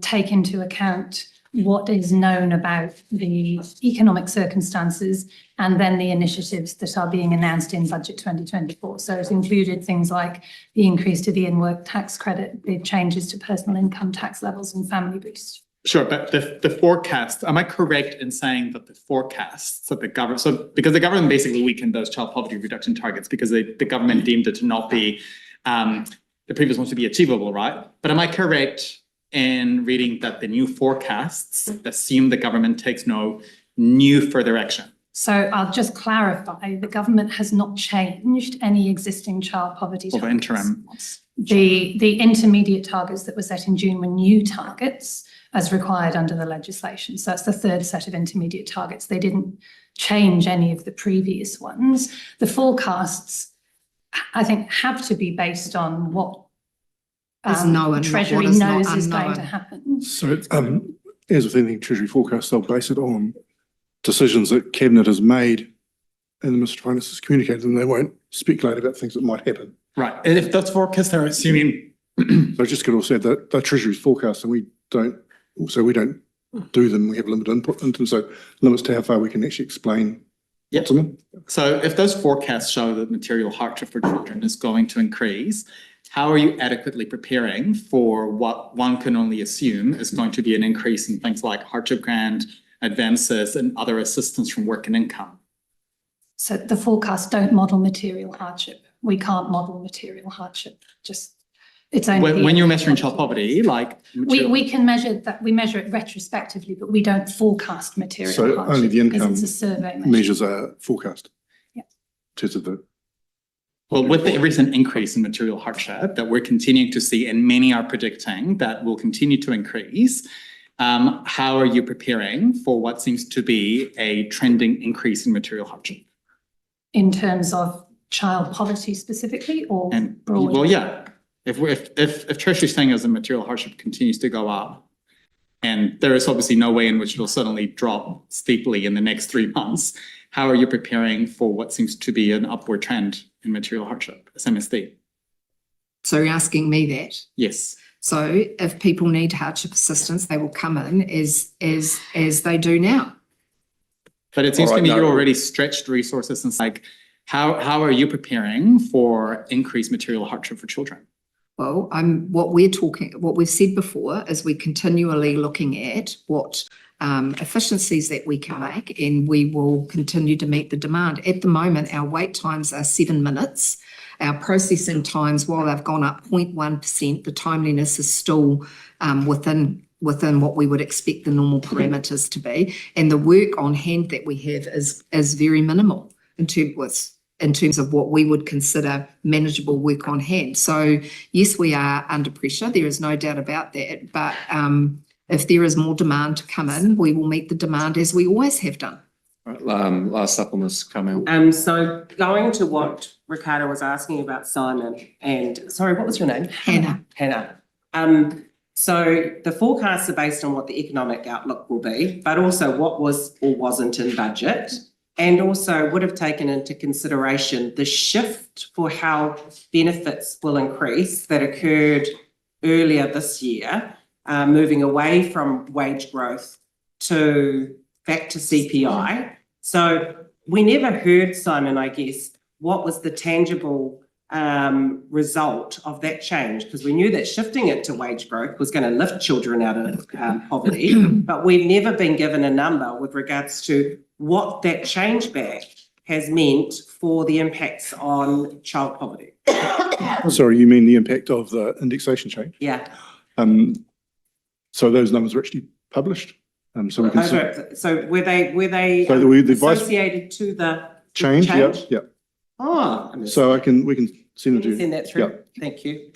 take into account what is known about the economic circumstances and then the initiatives that are being announced in Budget 2024. So it included things like the increase to the in-work tax credit, the changes to personal income tax levels and family boost. Sure, but the forecast, am I correct in saying that the forecasts that the government, because the government basically weakened those child poverty reduction targets because the government deemed it to not be, the previous ones to be achievable, right? But am I correct in reading that the new forecasts assume the government takes no new further action? So I'll just clarify, the government has not changed any existing child poverty targets. Of interim. The intermediate targets that were set in June were new targets as required under the legislation. So that's the third set of intermediate targets. They didn't change any of the previous ones. The forecasts, I think, have to be based on what Treasury knows is going to happen. So, as with anything Treasury forecast, they'll base it on decisions that Cabinet has made and the Minister of Finance has communicated, and they won't speculate about things that might happen. Right, and if that's forecast, they're assuming. So just could also add that the Treasury's forecast, and we don't do them. We have limited input into them, so limits to how far we can actually explain. Yep. So if those forecasts show that material hardship for children is going to increase, how are you adequately preparing for what one can only assume is going to be an increase in things like hardship grant, advances, and other assistance from work and income? So the forecasts don't model material hardship. We can't model material hardship, just It's only. When you're measuring child poverty, like. We can measure that, we measure it retrospectively, but we don't forecast material So hardship. only the because income it's a survey measure. measures are forecast. Yeah. In terms of the. Well, with the recent increase in material hardship that we're continuing to see, and many are predicting that will continue to increase, how are you preparing for what seems to be a trending increase in material hardship? In terms of child poverty specifically, or And, broad? well, yeah, if Treasury's saying as the material hardship continues to go up, and there is obviously no way in which it'll suddenly drop steeply in the next 3 months, how are you preparing for what seems to be an upward trend in material hardship as MSD? So you're asking me that? Yes. So if people need hardship assistance, they will come in as they do now. But it seems All to right, me no. you're already stretched resources, and it's like, how are you preparing for increased material hardship for children? Well, what we've said before is we're continually looking at what efficiencies that we can make, and we will continue to meet the demand. At the moment, our wait times are 7 minutes. Our processing times, while they've gone up 0.1%, the timeliness is still within what we would expect the normal parameters to be. And the work on hand that we have is very minimal in terms of what we would consider manageable work on hand. So yes, we are under pressure. There is no doubt about that. But if there is more demand to come in, we will meet the demand as we always have done. Right, last up on this, Carmel. So going to what Ricardo was asking about Simon, and sorry, what was your name? Hannah. Hannah. So the forecasts are based on what the economic outlook will be, but also what was or wasn't in budget, and also would have taken into consideration the shift for how benefits will increase that occurred earlier this year, moving away from wage growth back to CPI. So we never heard, Simon, I guess, what was the tangible result of that change, because we knew that shifting it to wage growth was going to lift children out of poverty, but we've never been given a number with regards to what that change back has meant for the impacts on child poverty. Sorry, you mean the impact of the indexation change? Yeah. So those numbers were actually published. So we can see. So were they So the advice associated to the change, yeah, yeah. Oh. So we can send it to you. Send that through. Yeah. Thank you.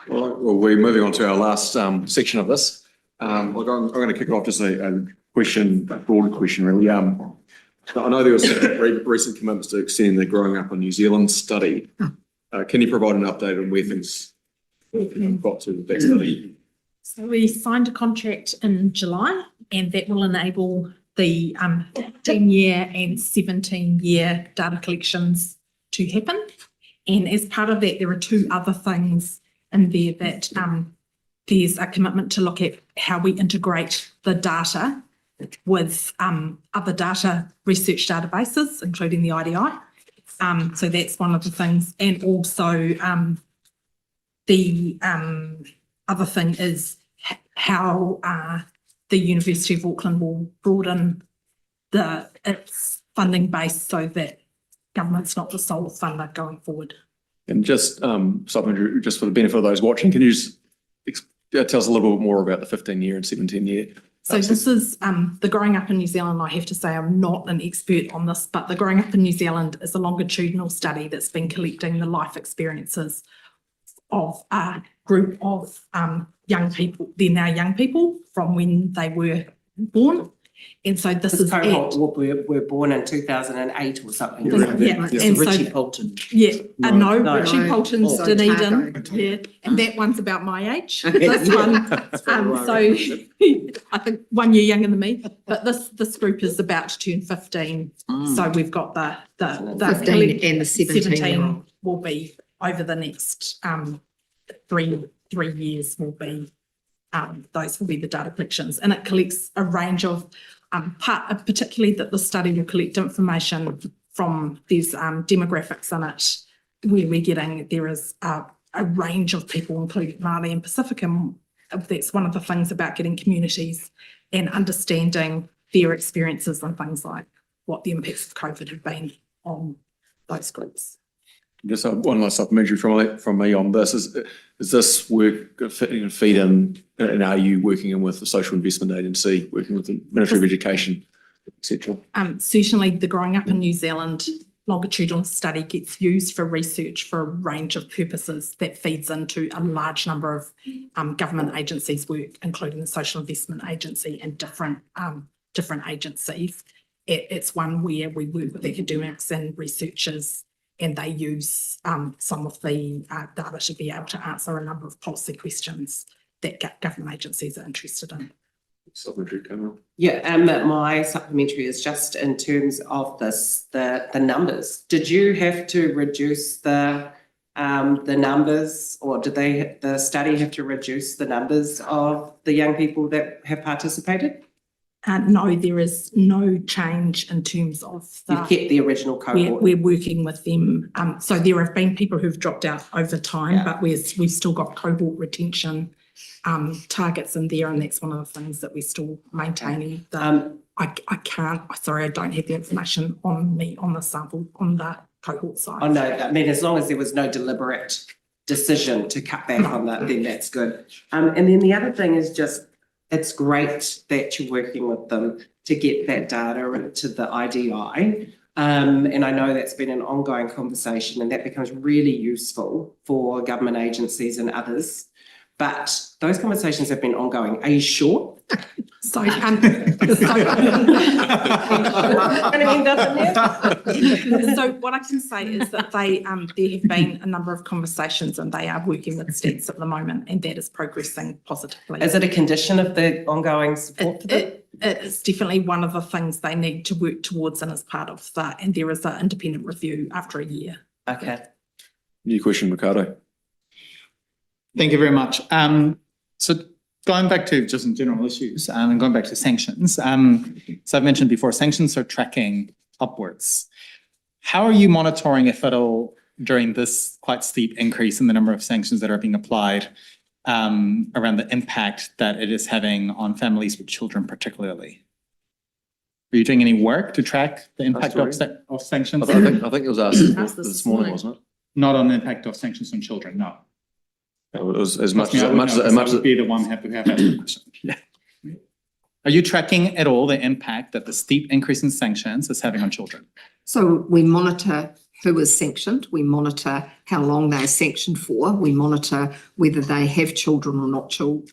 All right, well, we're moving on to our last section of this. I'm going to kick off just a question, a broader question really. I know there was recent commitments to extend the Growing Up in New Zealand study. Can you provide an update on where things got to with that study? So we signed a contract in July, and that will enable the 10-year and 17-year data collections to happen. And as part of that, there are 2 other things in there that there's a commitment to look at how we integrate the data with other data research databases, including the IDI. So that's one of the things. And also the other thing is how the University of Auckland will broaden its funding base so that government's not the sole funder going forward. And just something just for the benefit of those watching, can you just tell us a little bit more about the 15-year and 17-year? So this is the Growing Up in New Zealand. I have to say I'm not an expert on this, but the Growing Up in New Zealand is a longitudinal study that's been collecting the life experiences of a group of young people. They're now young people from when they were born. And so this is cohort were born in 2008 or something. Yeah, and Richie so Polton. yeah, no, No. Richie Polton's Oh. Dunedin, yeah, and that one's about my age. This one, so I think 1 year younger than me. But this group is about to turn 15, so we've got the 15 and the 17-year-old. will be over the next 3 years will be. Those will be the data collections, and it collects a range of particularly that the study will collect information from these demographics in it, where we're getting there is a range of people, including Māori and Pacific, and that's one of the things about getting communities and understanding their experiences and things like what the impacts of COVID have been on those groups. Just one last supplementary from me on this is Is this work feed in, and are you working in with the Social Investment Agency, working with the Ministry of Education, etc.? Certainly the Growing Up in New Zealand longitudinal study gets used for research for a range of purposes that feeds into a large number of government agencies' work, including the Social Investment Agency and different agencies. It's one where we work with academics and researchers, and they use some of the data to be able to answer a number of policy questions that government agencies are interested in. Supplementary, Cameron? Yeah, my supplementary is just in terms of this, the numbers. Did you have to reduce the numbers, or did the study have to reduce the numbers of the young people that have participated? No, there is no change in terms of You kept the original cohort. We're working with them. So there have been people who've dropped out over time, but we've still got cohort retention targets in there, and that's one of the things that we're still maintaining. I can't, sorry, I don't have the information on me on the sample, on the cohort side. Oh, no, I mean, as long as there was no deliberate decision to cut back on that, then that's good. And then the other thing is just, it's great that you're working with them to get that data into the IDI. And I know that's been an ongoing conversation, and that becomes really useful for government agencies and others. But those conversations have been ongoing. Are you sure? So, so what I can say is that there have been a number of conversations, and they are working with states at the moment, and that is progressing positively. Is it a condition of the ongoing support for them? It's definitely one of the things they need to work towards, and as part of that, and there is an independent review after a year. Okay. New question, Ricardo. Thank you very much. So going back to just in general issues and going back to sanctions. So I've mentioned before, sanctions are tracking upwards. How are you monitoring, if at all, during this quite steep increase in the number of sanctions that are being applied around the impact that it is having on families with children particularly? Are you doing any work to track the impact of sanctions? I think it was asked this morning, wasn't it? Not on the impact of sanctions on children, no. It was as much I as would be the one happy to have that question. Yeah. Are you tracking at all the impact that the steep increase in sanctions is having on children? So we monitor who is sanctioned, we monitor how long they're sanctioned for, we monitor whether they have children or not or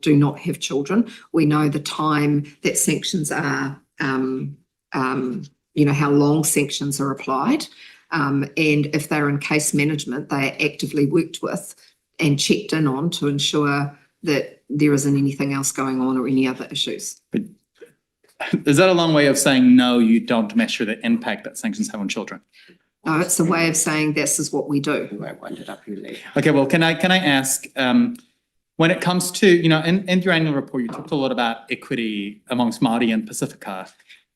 do not have children. We know the time that sanctions are, how long sanctions are applied. And if they're in case management, they are actively worked with and checked in on to ensure that there isn't anything else going on or any other issues. But is that a long way of saying, no, you don't measure the impact that sanctions have on children? No, it's a way of saying this is what we do. I wound it up really. Okay, well, can I ask, when it comes to, in your annual report, you talked a lot about equity amongst Māori and Pacifica.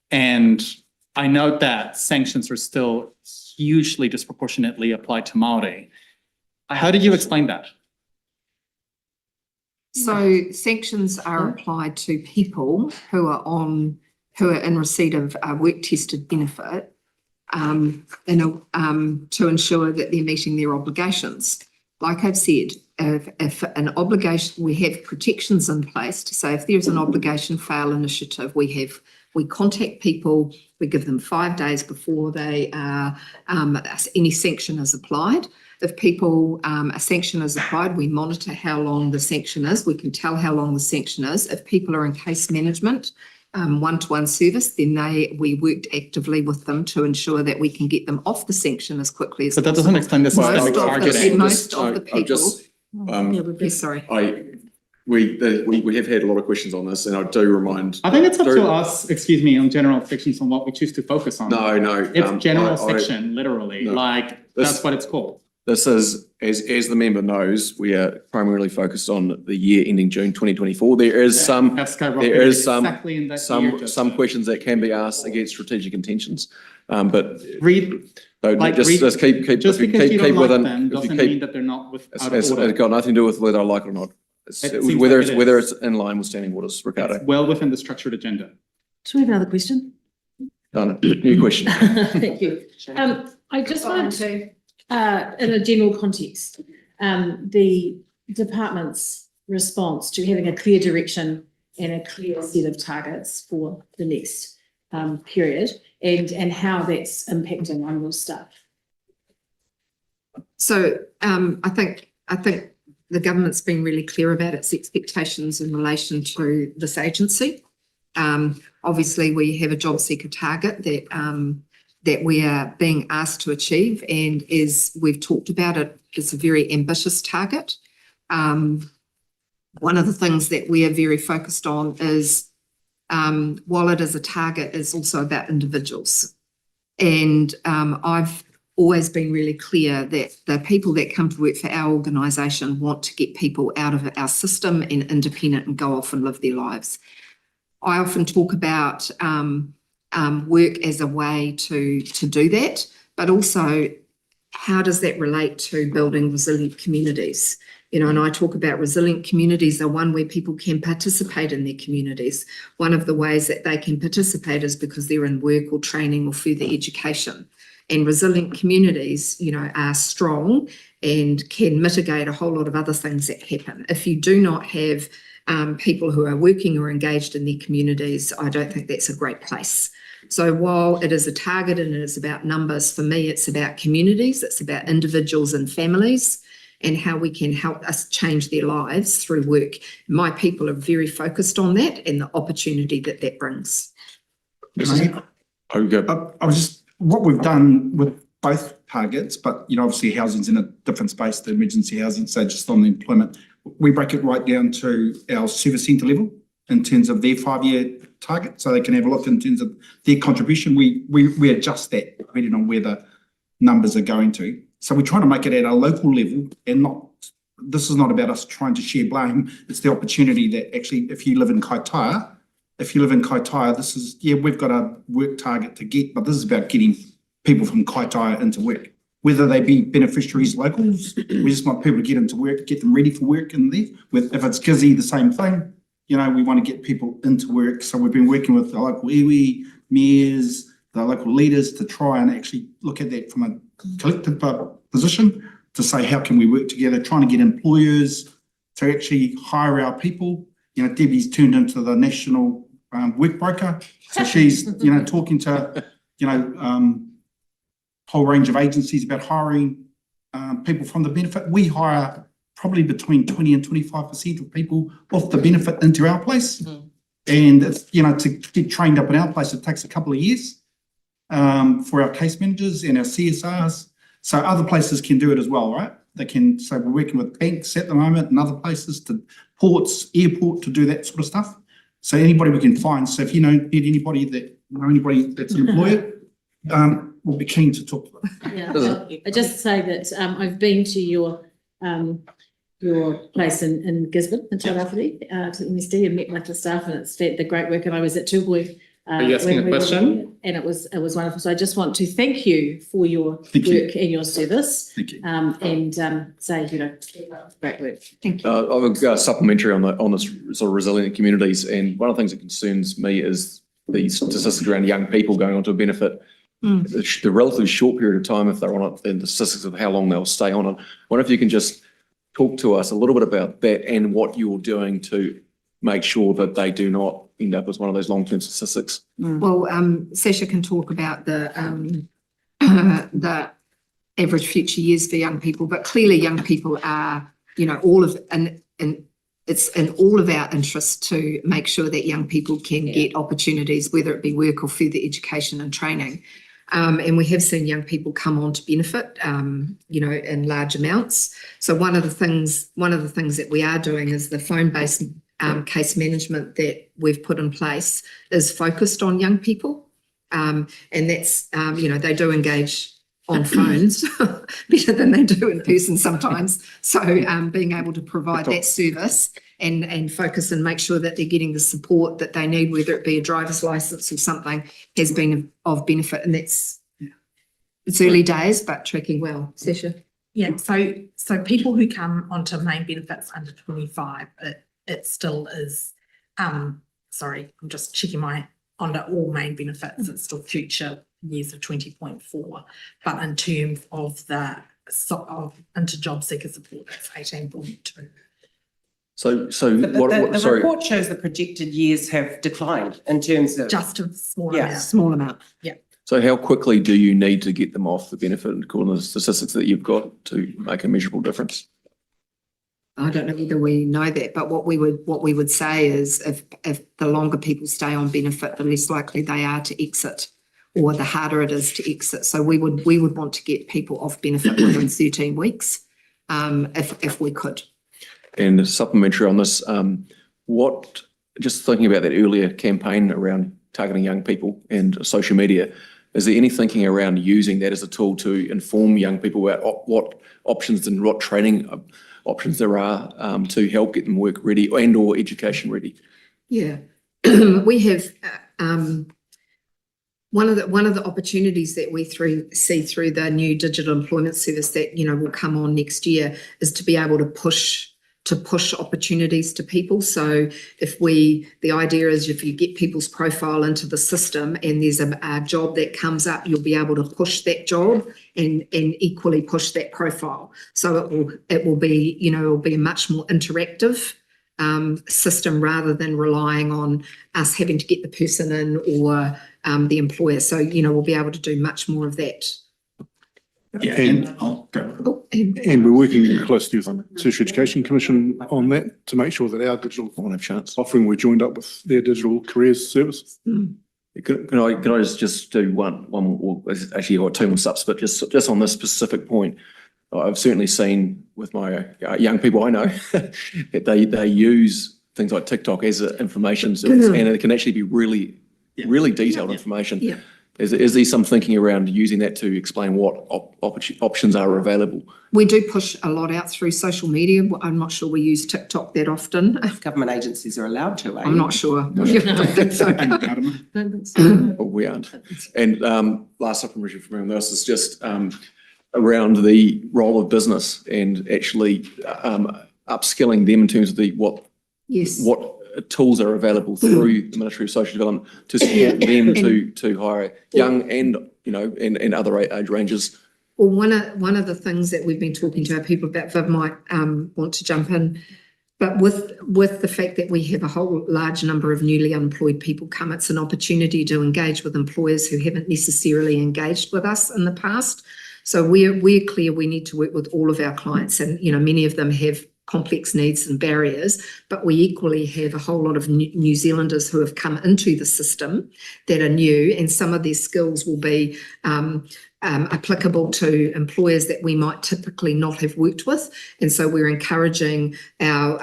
And I note that sanctions are still hugely disproportionately applied to Māori. How do you explain that? So sanctions are applied to people who are in receipt of a work-tested benefit to ensure that they're meeting their obligations. Like I've said, if an obligation, we have protections in place to say if there's an obligation fail initiative, we contact people, we give them 5 days before they any sanction is applied. If people, a sanction is applied, we monitor how long the sanction is. We can tell how long the sanction is. If people are in case management, one-to-one service, then we worked actively with them to ensure that we can get them off the sanction as quickly as possible. But that doesn't explain the systemic targeting. Most of the people. We have had a lot of questions on this, and I do remind. I think it's up to us, excuse me, on general sections on what we choose to focus on. No. It's general section, literally, that's what it's called. This is, as the member knows, we are primarily focused on the year ending June 2024. There is some questions that can be asked against strategic intentions, but just keep within. Doesn't mean that they're not It's got nothing to do with whether I like it or not. Whether it's in line with standing orders, Ricardo. It's well within the structured agenda. Do we have another question? Done. New question. Thank you. I just wanted to, in a general context, the department's response to having a clear direction and a clear set of targets for the next period, and how that's impacting on your staff? So I think the government's been really clear about its expectations in relation to this agency. Obviously, we have a job seeker target that we are being asked to achieve, and as we've talked about, it's a very ambitious target. One of the things that we are very focused on is, while it is a target, it's also about individuals. And I've always been really clear that the people that come to work for our organisation want to get people out of our system and independent and go off and live their lives. I often talk about work as a way to do that, but also how does that relate to building resilient communities? You know, and I talk about resilient communities are one where people can participate in their communities. One of the ways that they can participate is because they're in work or training or further education. And resilient communities, you know, are strong and can mitigate a whole lot of other things that happen. If you do not have people who are working or engaged in their communities, I don't think that's a great place. So while it is a target and it is about numbers, for me, it's about communities, it's about individuals and families, and how we can help us change their lives through work. My people are very focused on that and the opportunity that that brings. What we've done with both targets, but you know, obviously housing's in a different space, the emergency housing, so just on the employment, we break it right down to our service centre level in terms of their 5-year target, so they can have a look in terms of their contribution. We adjust that depending on where the numbers are going to. So we're trying to make it at a local level, and this is not about us trying to share blame. It's the opportunity that actually, if you live in Kaitaia, this is, we've got a work target to get, but this is about getting people from Kaitaia into work, whether they be beneficiaries, locals. We just want people to get into work, get them ready for work in there. If it's Kiwi, the same thing. You know, we want to get people into work. So we've been working with the local iwi, mayors, the local leaders to try and actually look at that from a collective position to say, how can we work together, trying to get employers to actually hire our people. You know, Debbie's turned into the national work broker. So she's, you know, talking to, you know, whole range of agencies about hiring people from the benefit. We hire probably between 20 and 25% of people off the benefit into our place. And it's, you know, to get trained up in our place, it takes a couple of years for our case managers and our CSRs. So other places can do it as well, right? They can, so we're working with banks at the moment and other places, to ports, airport, to do that sort of stuff. So anybody we can find. So if you need anybody that's an employer, we'll be keen to talk to them. Yeah, I just say that I've been to your place in Gisborne, in Tauranga, to MSD, and met with the staff, and it's the great work. And I was at Tūpui. Are you asking a question? And it was wonderful. So I just want to thank you for your work and your service. Thank you. And say, you know, great work. Thank you. I've got a supplementary on this sort of resilient communities, and one of the things that concerns me is the statistics around young people going on to a benefit. The relatively short period of time if they're on it, and the statistics of how long they'll stay on it. I wonder if you can just talk to us a little bit about that and what you're doing to make sure that they do not end up as one of those long-term statistics. Well, Sasha can talk about the average future years for young people, but clearly young people are, you know, and it's in all of our interest to make sure that young people can get opportunities, whether it be work or further education and training. And we have seen young people come on to benefit, you know, in large amounts. So one of the things that we are doing is the phone-based case management that we've put in place is focused on young people. And that's, you know, they do engage on phones better than they do in person sometimes. So being able to provide that service and focus and make sure that they're getting the support that they need, whether it be a driver's license or something, has been of benefit. And it's early days, but tracking well. Sasha? Yeah, so people who come onto main benefits under 25, it still is, sorry, I'm just checking onto all main benefits, it's still future years of 20.4. But in terms of the into job seeker support, that's 18.2. So The sorry, report shows the projected years have declined in terms of. Just a small Yeah. amount. Small amount. so how quickly do you need to get them off the benefit according to the statistics that you've got to make a measurable difference? I don't know whether we know that, but what we would say is if the longer people stay on benefit, the less likely they are to exit, or the harder it is to exit. So we would want to get people off benefit within 13 weeks, if we could. And supplementary on this, just thinking about that earlier campaign around targeting young people and social media, is there any thinking around using that as a tool to inform young people about what options and what training options there are to help get them work ready and or education ready? Yeah, we have one of the opportunities that we see through the new digital employment service that will come on next year is to be able to push opportunities to people. So the idea is if you get people's profile into the system and there's a job that comes up, you'll be able to push that job and equally push that profile. So it will be, it'll be a much more interactive system rather than relying on us having to get the person in or the employer. So, we'll be able to do much more of that. Yeah, And we're working closely with the Tertiary Education Commission on that to make sure that our digital offering, we're joined up with their digital careers services. Can I just do one more, actually I've got two more subs, but just on this specific point, I've certainly seen with my young people I know that they use things like TikTok as an information service, and it can actually be really detailed information. Yeah. Is there some thinking around using that to explain what options are available? We do push a lot out through social media. I'm not sure we use TikTok that often. Government agencies are allowed to, eh? I'm not sure. I don't think so. But we aren't. And last supplementary from this is just around the role of business and actually upskilling them in terms of what tools are available through the Ministry of Social Development to support them to hire young and other age ranges. Well, one of the things that we've been talking to our people about, Viv might want to jump in, but with the fact that we have a whole large number of newly unemployed people come, it's an opportunity to engage with employers who haven't necessarily engaged with us in the past. So we're clear we need to work with all of our clients, and many of them have complex needs and barriers, but we equally have a whole lot of New Zealanders who have come into the system that are new, and some of their skills will be applicable to employers that we might typically not have worked with. And so we're encouraging our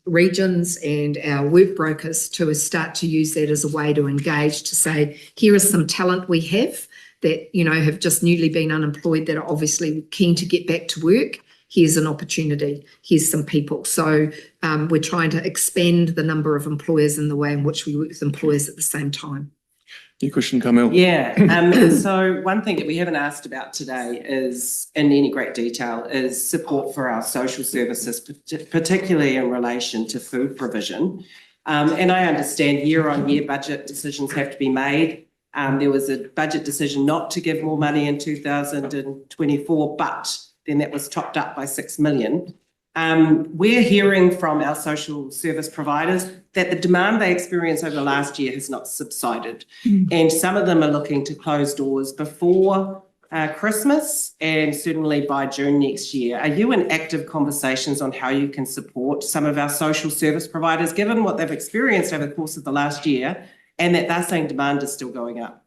regions and our work brokers to start to use that as a way to engage, to say, here is some talent we have that have just newly been unemployed that are obviously keen to get back to work. Here's an opportunity, here's some people. So we're trying to expand the number of employers and the way in which we work with employers at the same time. Your question, Carmel? Yeah, so one thing that we haven't asked about today is, in any great detail, is support for our social services, particularly in relation to food provision. And I understand year-on-year budget decisions have to be made. There was a budget decision not to give more money in 2024, but then that was topped up by 6 million. We're hearing from our social service providers that the demand they experienced over the last year has not subsided. And some of them are looking to close doors before Christmas and certainly by June next year. Are you in active conversations on how you can support some of our social service providers, given what they've experienced over the course of the last year, and that they're saying demand is still going up?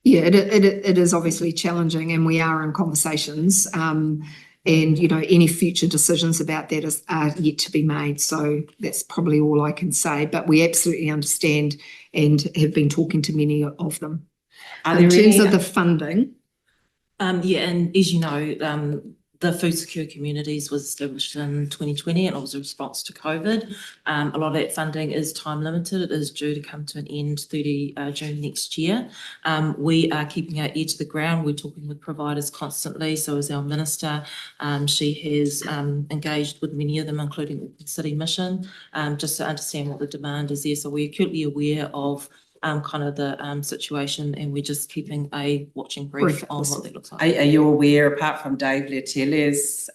Yeah, it is obviously challenging, and we are in conversations. And any future decisions about that are yet to be made. So that's probably all I can say. But we absolutely understand and have been talking to many of them. In terms of the funding. Yeah, and as you know, the Food Secure Communities was established in 2020 and it was a response to COVID. A lot of that funding is time limited. It is due to come to an end 30 June next year. We are keeping our ear to the ground. We're talking with providers constantly. So as our minister, she has engaged with many of them, including Auckland City Mission, just to understand what the demand is there. So we're acutely aware of kind of the situation, and we're just keeping a watching brief on what that looks like. Are you aware, apart from Dave Letelli's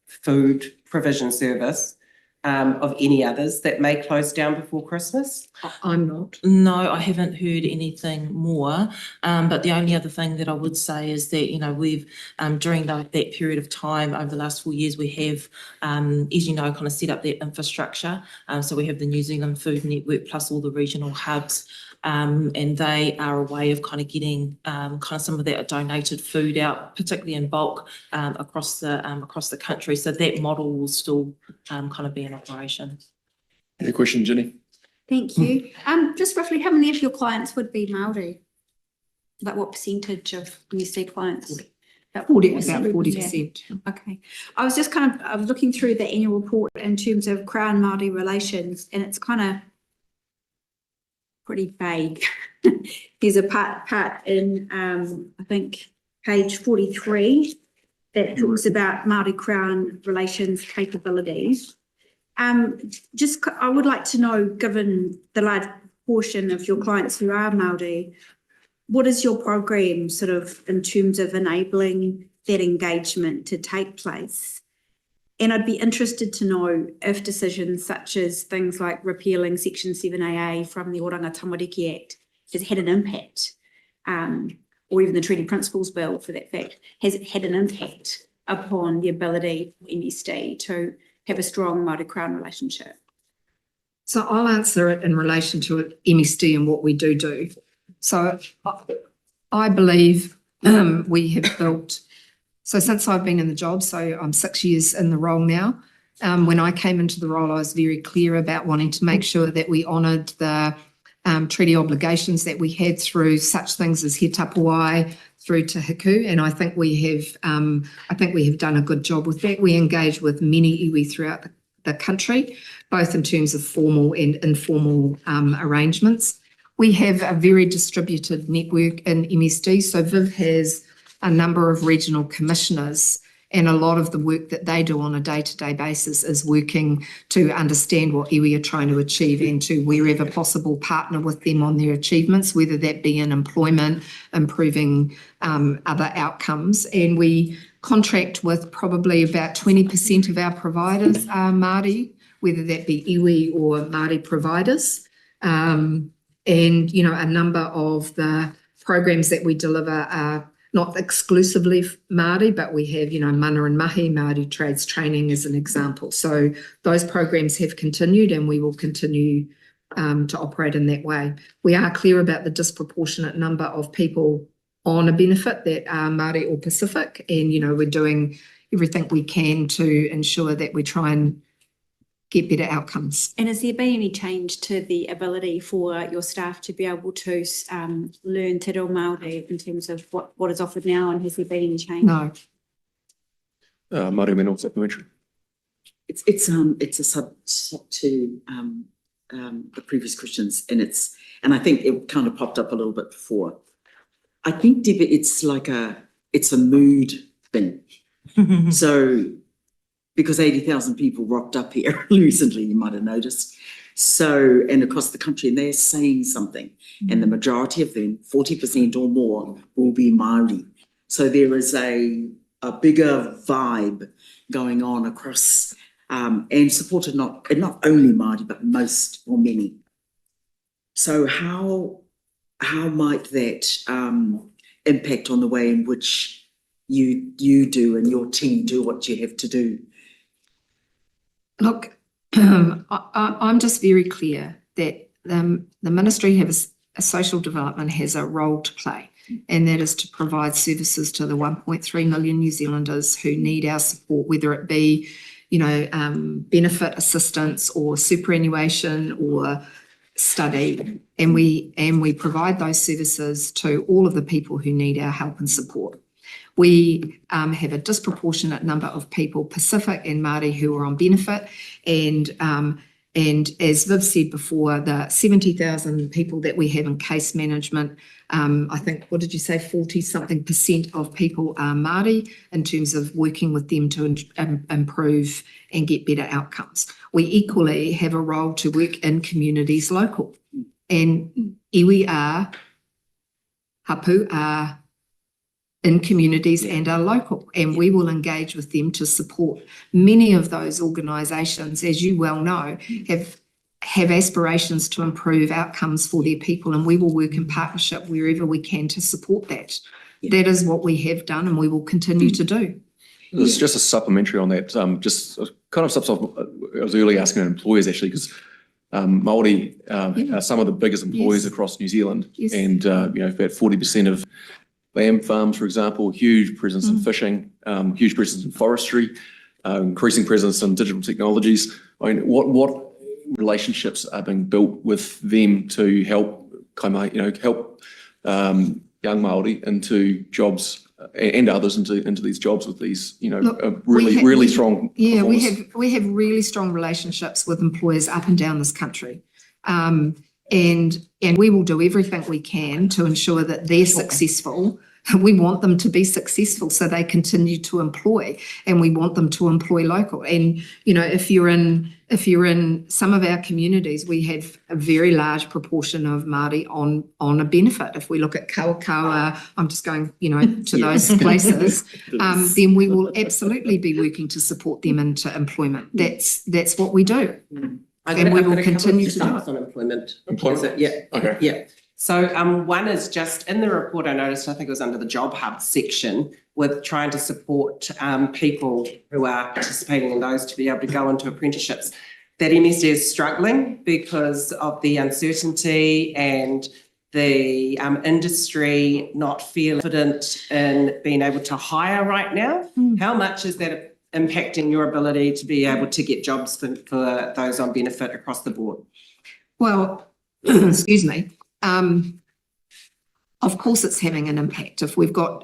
food provision service, of any others that may close down before Christmas? I'm not. No, I haven't heard anything more. But the only other thing that I would say is that, you know, we've, during that period of time over the last 4 years, we have, as you know, kind of set up that infrastructure. So we have the New Zealand Food Network plus all the regional hubs. And they are a way of kind of getting kind of some of that donated food out, particularly in bulk, across the country. So that model will still kind of be in operation. Any question, Jenny? Thank you. Just roughly, how many of your clients would be Māori? Like what percentage of MSD clients? About 40%. Okay. I was just I was looking through the annual report in terms of Crown Māori relations, and it's kind of pretty vague. There's a part in, I think, page 43 that talks about Māori Crown relations capabilities. I would like to know, given the large portion of your clients who are Māori, what is your program sort of in terms of enabling that engagement to take place? And I'd be interested to know if decisions such as things like repealing Section 7AA from the Oranga Tamariki Act has had an impact, or even the Treaty Principles Bill for that fact, has it had an impact upon the ability for MSD to have a strong Māori Crown relationship? So I'll answer it in relation to MSD and what we do. So I believe we have built, so since I've been in the job, so I'm 6 years in the role now. When I came into the role, I was very clear about wanting to make sure that we honoured the treaty obligations that we had through such things as He Tapuai through to Hiku, and I think we have done a good job with that. We engage with many iwi throughout the country, both in terms of formal and informal arrangements. We have a very distributed network in MSD, so Viv has a number of regional commissioners, and a lot of the work that they do on a day-to-day basis is working to understand what iwi are trying to achieve and to, wherever possible, partner with them on their achievements, whether that be in employment, improving other outcomes. And we contract with probably about 20% of our providers are Māori, whether that be iwi or Māori providers. And, you know, a number of the programs that we deliver are not exclusively Māori, but we have, you know, mana and mahi, Māori trades training as an example. So those programs have continued, and we will continue to operate in that way. We are clear about the disproportionate number of people on a benefit that are Māori or Pacific, and, you know, we're doing everything we can to ensure that we try and get better outcomes. And has there been any change to the ability for your staff to be able to learn Te Reo Māori in terms of what is offered now, and has there been any change? No. Māori Mental Supplementary. It's a sub to the previous questions, and I think it kind of popped up a little bit before. I think, Debbie, it's a mood thing. So, because 80,000 people rocked up here recently, you might have noticed. So, and across the country, and they're saying something, and the majority of them, 40% or more, will be Māori. So there is a bigger vibe going on across, and supported not only Māori, but most or many. So how might that impact on the way in which you do and your team do what you have to do? Look, I'm just very clear that the Ministry of Social Development has a role to play, and that is to provide services to the 1.3 million New Zealanders who need our support, whether it be, you know, benefit assistance or superannuation or study, and we provide those services to all of the people who need our help and support. We have a disproportionate number of people, Pacific and Māori, who are on benefit, and as Viv said before, the 70,000 people that we have in case management, I think, what did you say, 40-something% of people are Māori in terms of working with them to improve and get better outcomes. We equally have a role to work in communities local. and iwi are, hapu are in communities and are local, and we will engage with them to support. Many of those organisations, as you well know, have aspirations to improve outcomes for their people, and we will work in partnership wherever we can to support that. That is what we have done and we will continue to do. It's just a supplementary on that, just kind of stuff I was earlier asking employers actually, because Māori are some of the biggest employers across New Zealand. Yes. And, you know, about 40% of lamb farms, for example, huge presence in fishing, huge presence in forestry, increasing presence in digital technologies. I mean, what relationships are being built with them to help help young Māori into jobs and others into these jobs with these, really strong. Yeah, performers? we have really strong relationships with employers up and down this country. And we will do everything we can to ensure that they're successful. We want them to be successful so they continue to employ, and we want them to employ local. And, if you're in some of our communities, we have a very large proportion of Māori on a benefit. If we look at Kawakawa, I'm just going, to those places, then we will absolutely be working to support them into employment. That's what we do. And we will continue to do it. On employment. Employment? Yeah. Okay. Yeah. So one is just in the report I noticed, I think it was under the Job Hub section, with trying to support people who are participating in those to be able to go into apprenticeships, that MSD is struggling because of the uncertainty and the industry not feeling confident in being able to hire right now. How much is that impacting your ability to be able to get jobs for those on benefit across the board? Well, excuse me. Of course it's having an impact. If we've got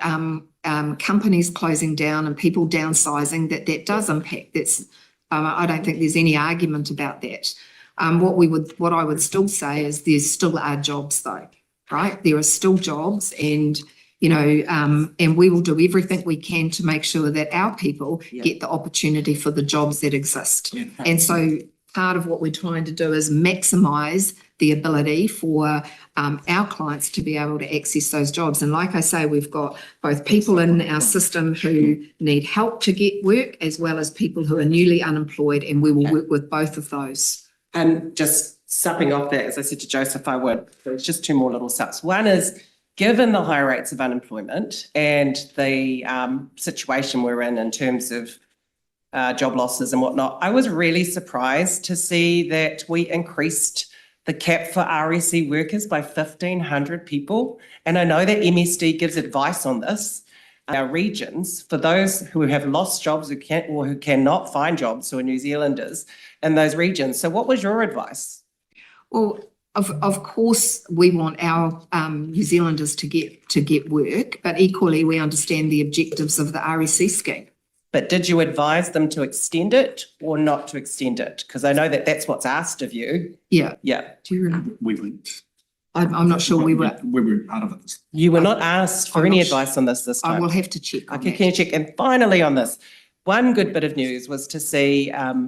companies closing down and people downsizing, that does impact. That's I don't think there's any argument about that. What I would still say is there still are jobs though, right? There are still jobs, and and we will do everything we can to make sure that our people get the opportunity for the jobs that exist. Yeah. And so part of what we're trying to do is maximise the ability for our clients to be able to access those jobs. And like I say, we've got both people in our system who need help to get work, as well as people who are newly unemployed, and we will work with both of those. And just supping off that, as I said to Joseph, I would, there's just two more little sups. One is, given the high rates of unemployment and the situation we're in terms of job losses and whatnot, I was really surprised to see that we increased the cap for RSE workers by 1,500 people. And I know that MSD gives advice on this. Our regions, for those who have lost jobs who cannot find jobs, who are New Zealanders in those regions. So what was your advice? Well, of course, we want our New Zealanders to get work, but equally we understand the objectives of the RSE scheme. But did you advise them to extend it or not to extend it? Because I know that that's what's asked of you. Yeah. Yeah. Do you remember? We weren't. I'm not sure we were. We weren't part of it. You were not asked for any advice on this time. I will have to check. Okay, can you check? And finally on this, one good bit of news was to see that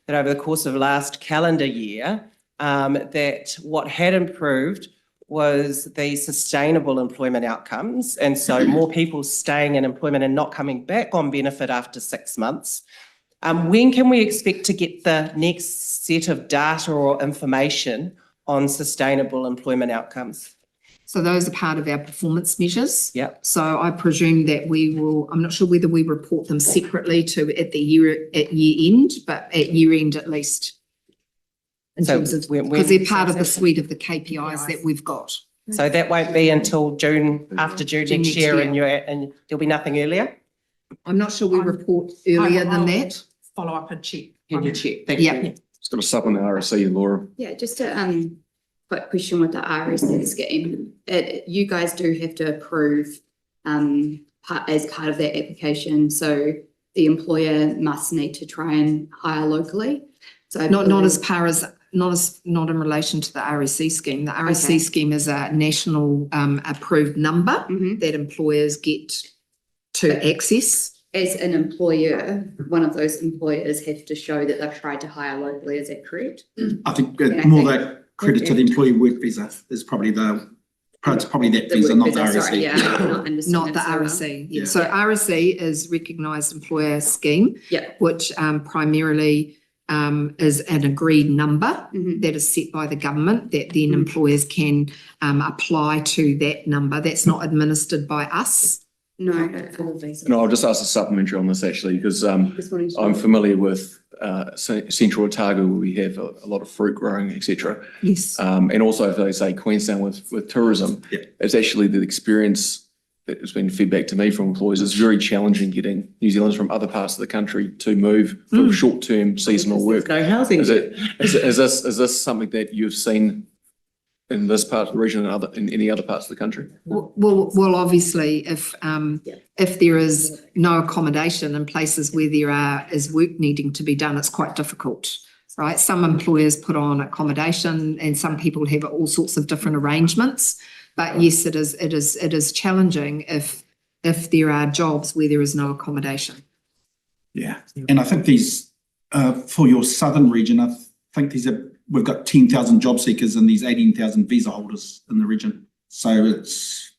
over the course of last calendar year, that what had improved was the sustainable employment outcomes. And so more people staying in employment and not coming back on benefit after 6 months. When can we expect to get the next set of data or information on sustainable employment outcomes? So those are part of our performance measures. Yeah. So I presume that we will, I'm not sure whether we report them separately at year end, but at year end at least. In terms of, because they're part of the suite of the KPIs that we've got. So that won't be until June, after June next year, and there'll be nothing earlier? I'm not sure we report earlier than that. Follow up and check. Can you check? Thank you. Just got to supplement RSE, Laura. Yeah, just a quick question with the RSE scheme. You guys do have to approve as part of that application. So the employer must need to try and hire locally. So not in relation to the RSE scheme. The RSE scheme is a national approved number that employers get to access. As an employer, one of those employers have to show that they've tried to hire locally. Is that correct? I think more that accredited employee work visa is probably it's probably that visa, not the RSE. Not the RSE. Yeah. So RSE is recognised employer scheme, which primarily is an agreed number that is set by the government that then employers can apply to that number. That's not administered by us. No, I'll just ask a supplementary on this actually, because I'm familiar with Central Otago, where we have a lot of fruit growing, etc. Yes. And also, if they say Queenstown with tourism, it's actually the experience that has been fed back to me from employees. It's very challenging getting New Zealanders from other parts of the country to move for short-term seasonal work. No housing. Is this something that you've seen in this part of the region and in any other parts of the country? Well, obviously, if there is no accommodation in places where there is work needing to be done, it's quite difficult, right? Some employers put on accommodation, and some people have all sorts of different arrangements. But yes, it is challenging if there are jobs where there is no accommodation. Yeah, and I think these for your southern region, I think we've got 10,000 job seekers and these 18,000 visa holders in the region. So it's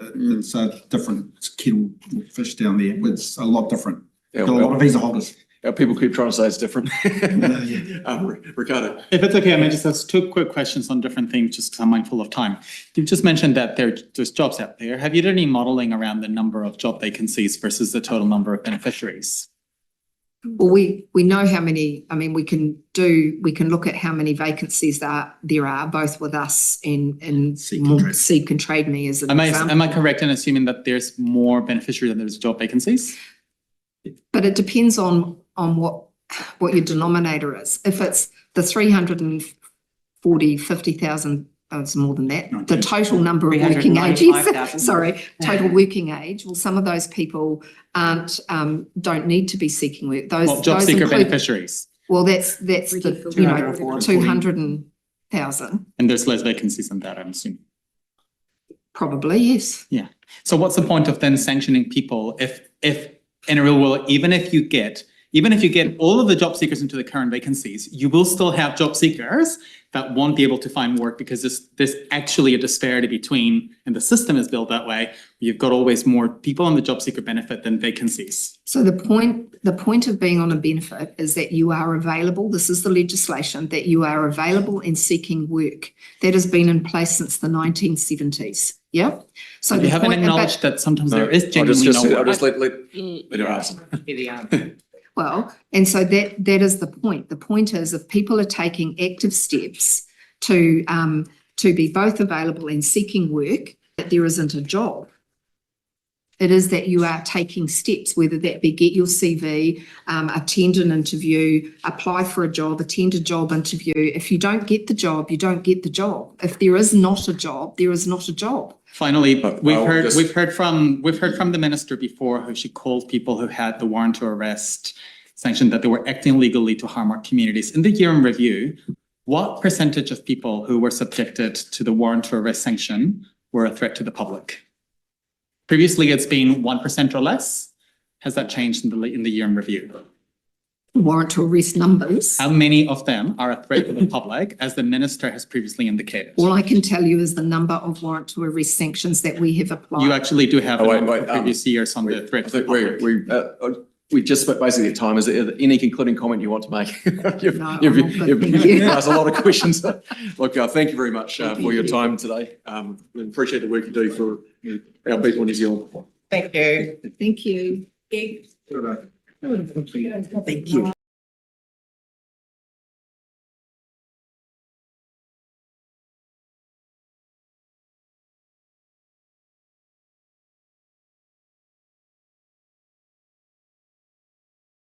a different kettle of fish down there. It's a lot different. Yeah, Got a lot of visa holders. People keep trying to say it's different. Ricardo. If it's okay, I may just ask two quick questions on different things, just because I'm mindful of time. You've just mentioned that there's jobs out there. Have you done any modelling around the number of job vacancies versus the total number of beneficiaries? Well, we know how many. I mean, we can look at how many vacancies there are both with us and Seek and Trade Me as an example. Am I correct in assuming that there's more beneficiaries than there's job vacancies? But it depends on what your denominator is. If it's the 50,000, it's more than that. The total number of working ages, total working age. Well, some of those people don't need to be seeking work. Those job seeker beneficiaries. Well, that's the 200,000. And there's less vacancies than that, I'm assuming. Probably, yes. Yeah. So what's the point of then sanctioning people if in a real world, even if you get all of the job seekers into the current vacancies, you will still have job seekers that won't be able to find work because there's actually a disparity between, and the system is built that way, you've got always more people on the job seeker benefit than vacancies. So the point of being on a benefit is that you are available. This is the legislation, that you are available and seeking work. That has been in place since the 1970s. Yeah. So you haven't acknowledged that sometimes there is genuinely no work. I'll just let her answer. Well, and so that is the point. The point is, if people are taking active steps to be both available and seeking work, that there isn't a job. It is that you are taking steps, whether that be get your CV, attend an interview, apply for a job, attend a job interview. If you don't get the job, you don't get the job. If there is not a job, there is not a job. Finally, we've heard from the minister before how she called people who had the warrant to arrest sanctioned that they were acting legally to harm our communities. In the year in review, what percentage of people who were subjected to the warrant to arrest sanction were a threat to the public? Previously, it's been 1% or less. Has that changed in the year in review? Warrant to arrest numbers. How many of them are a threat to the public, as the minister has previously indicated? All I can tell you is the number of warrant to arrest sanctions that we have applied. You actually do have previous years on the threat to the public. We just basically at time. Is there any concluding comment you want to make? You've asked a lot of questions. Look, thank you very much for your time today. We appreciate the work you do for our people in New Zealand. Thank you. Thank you. Thank you.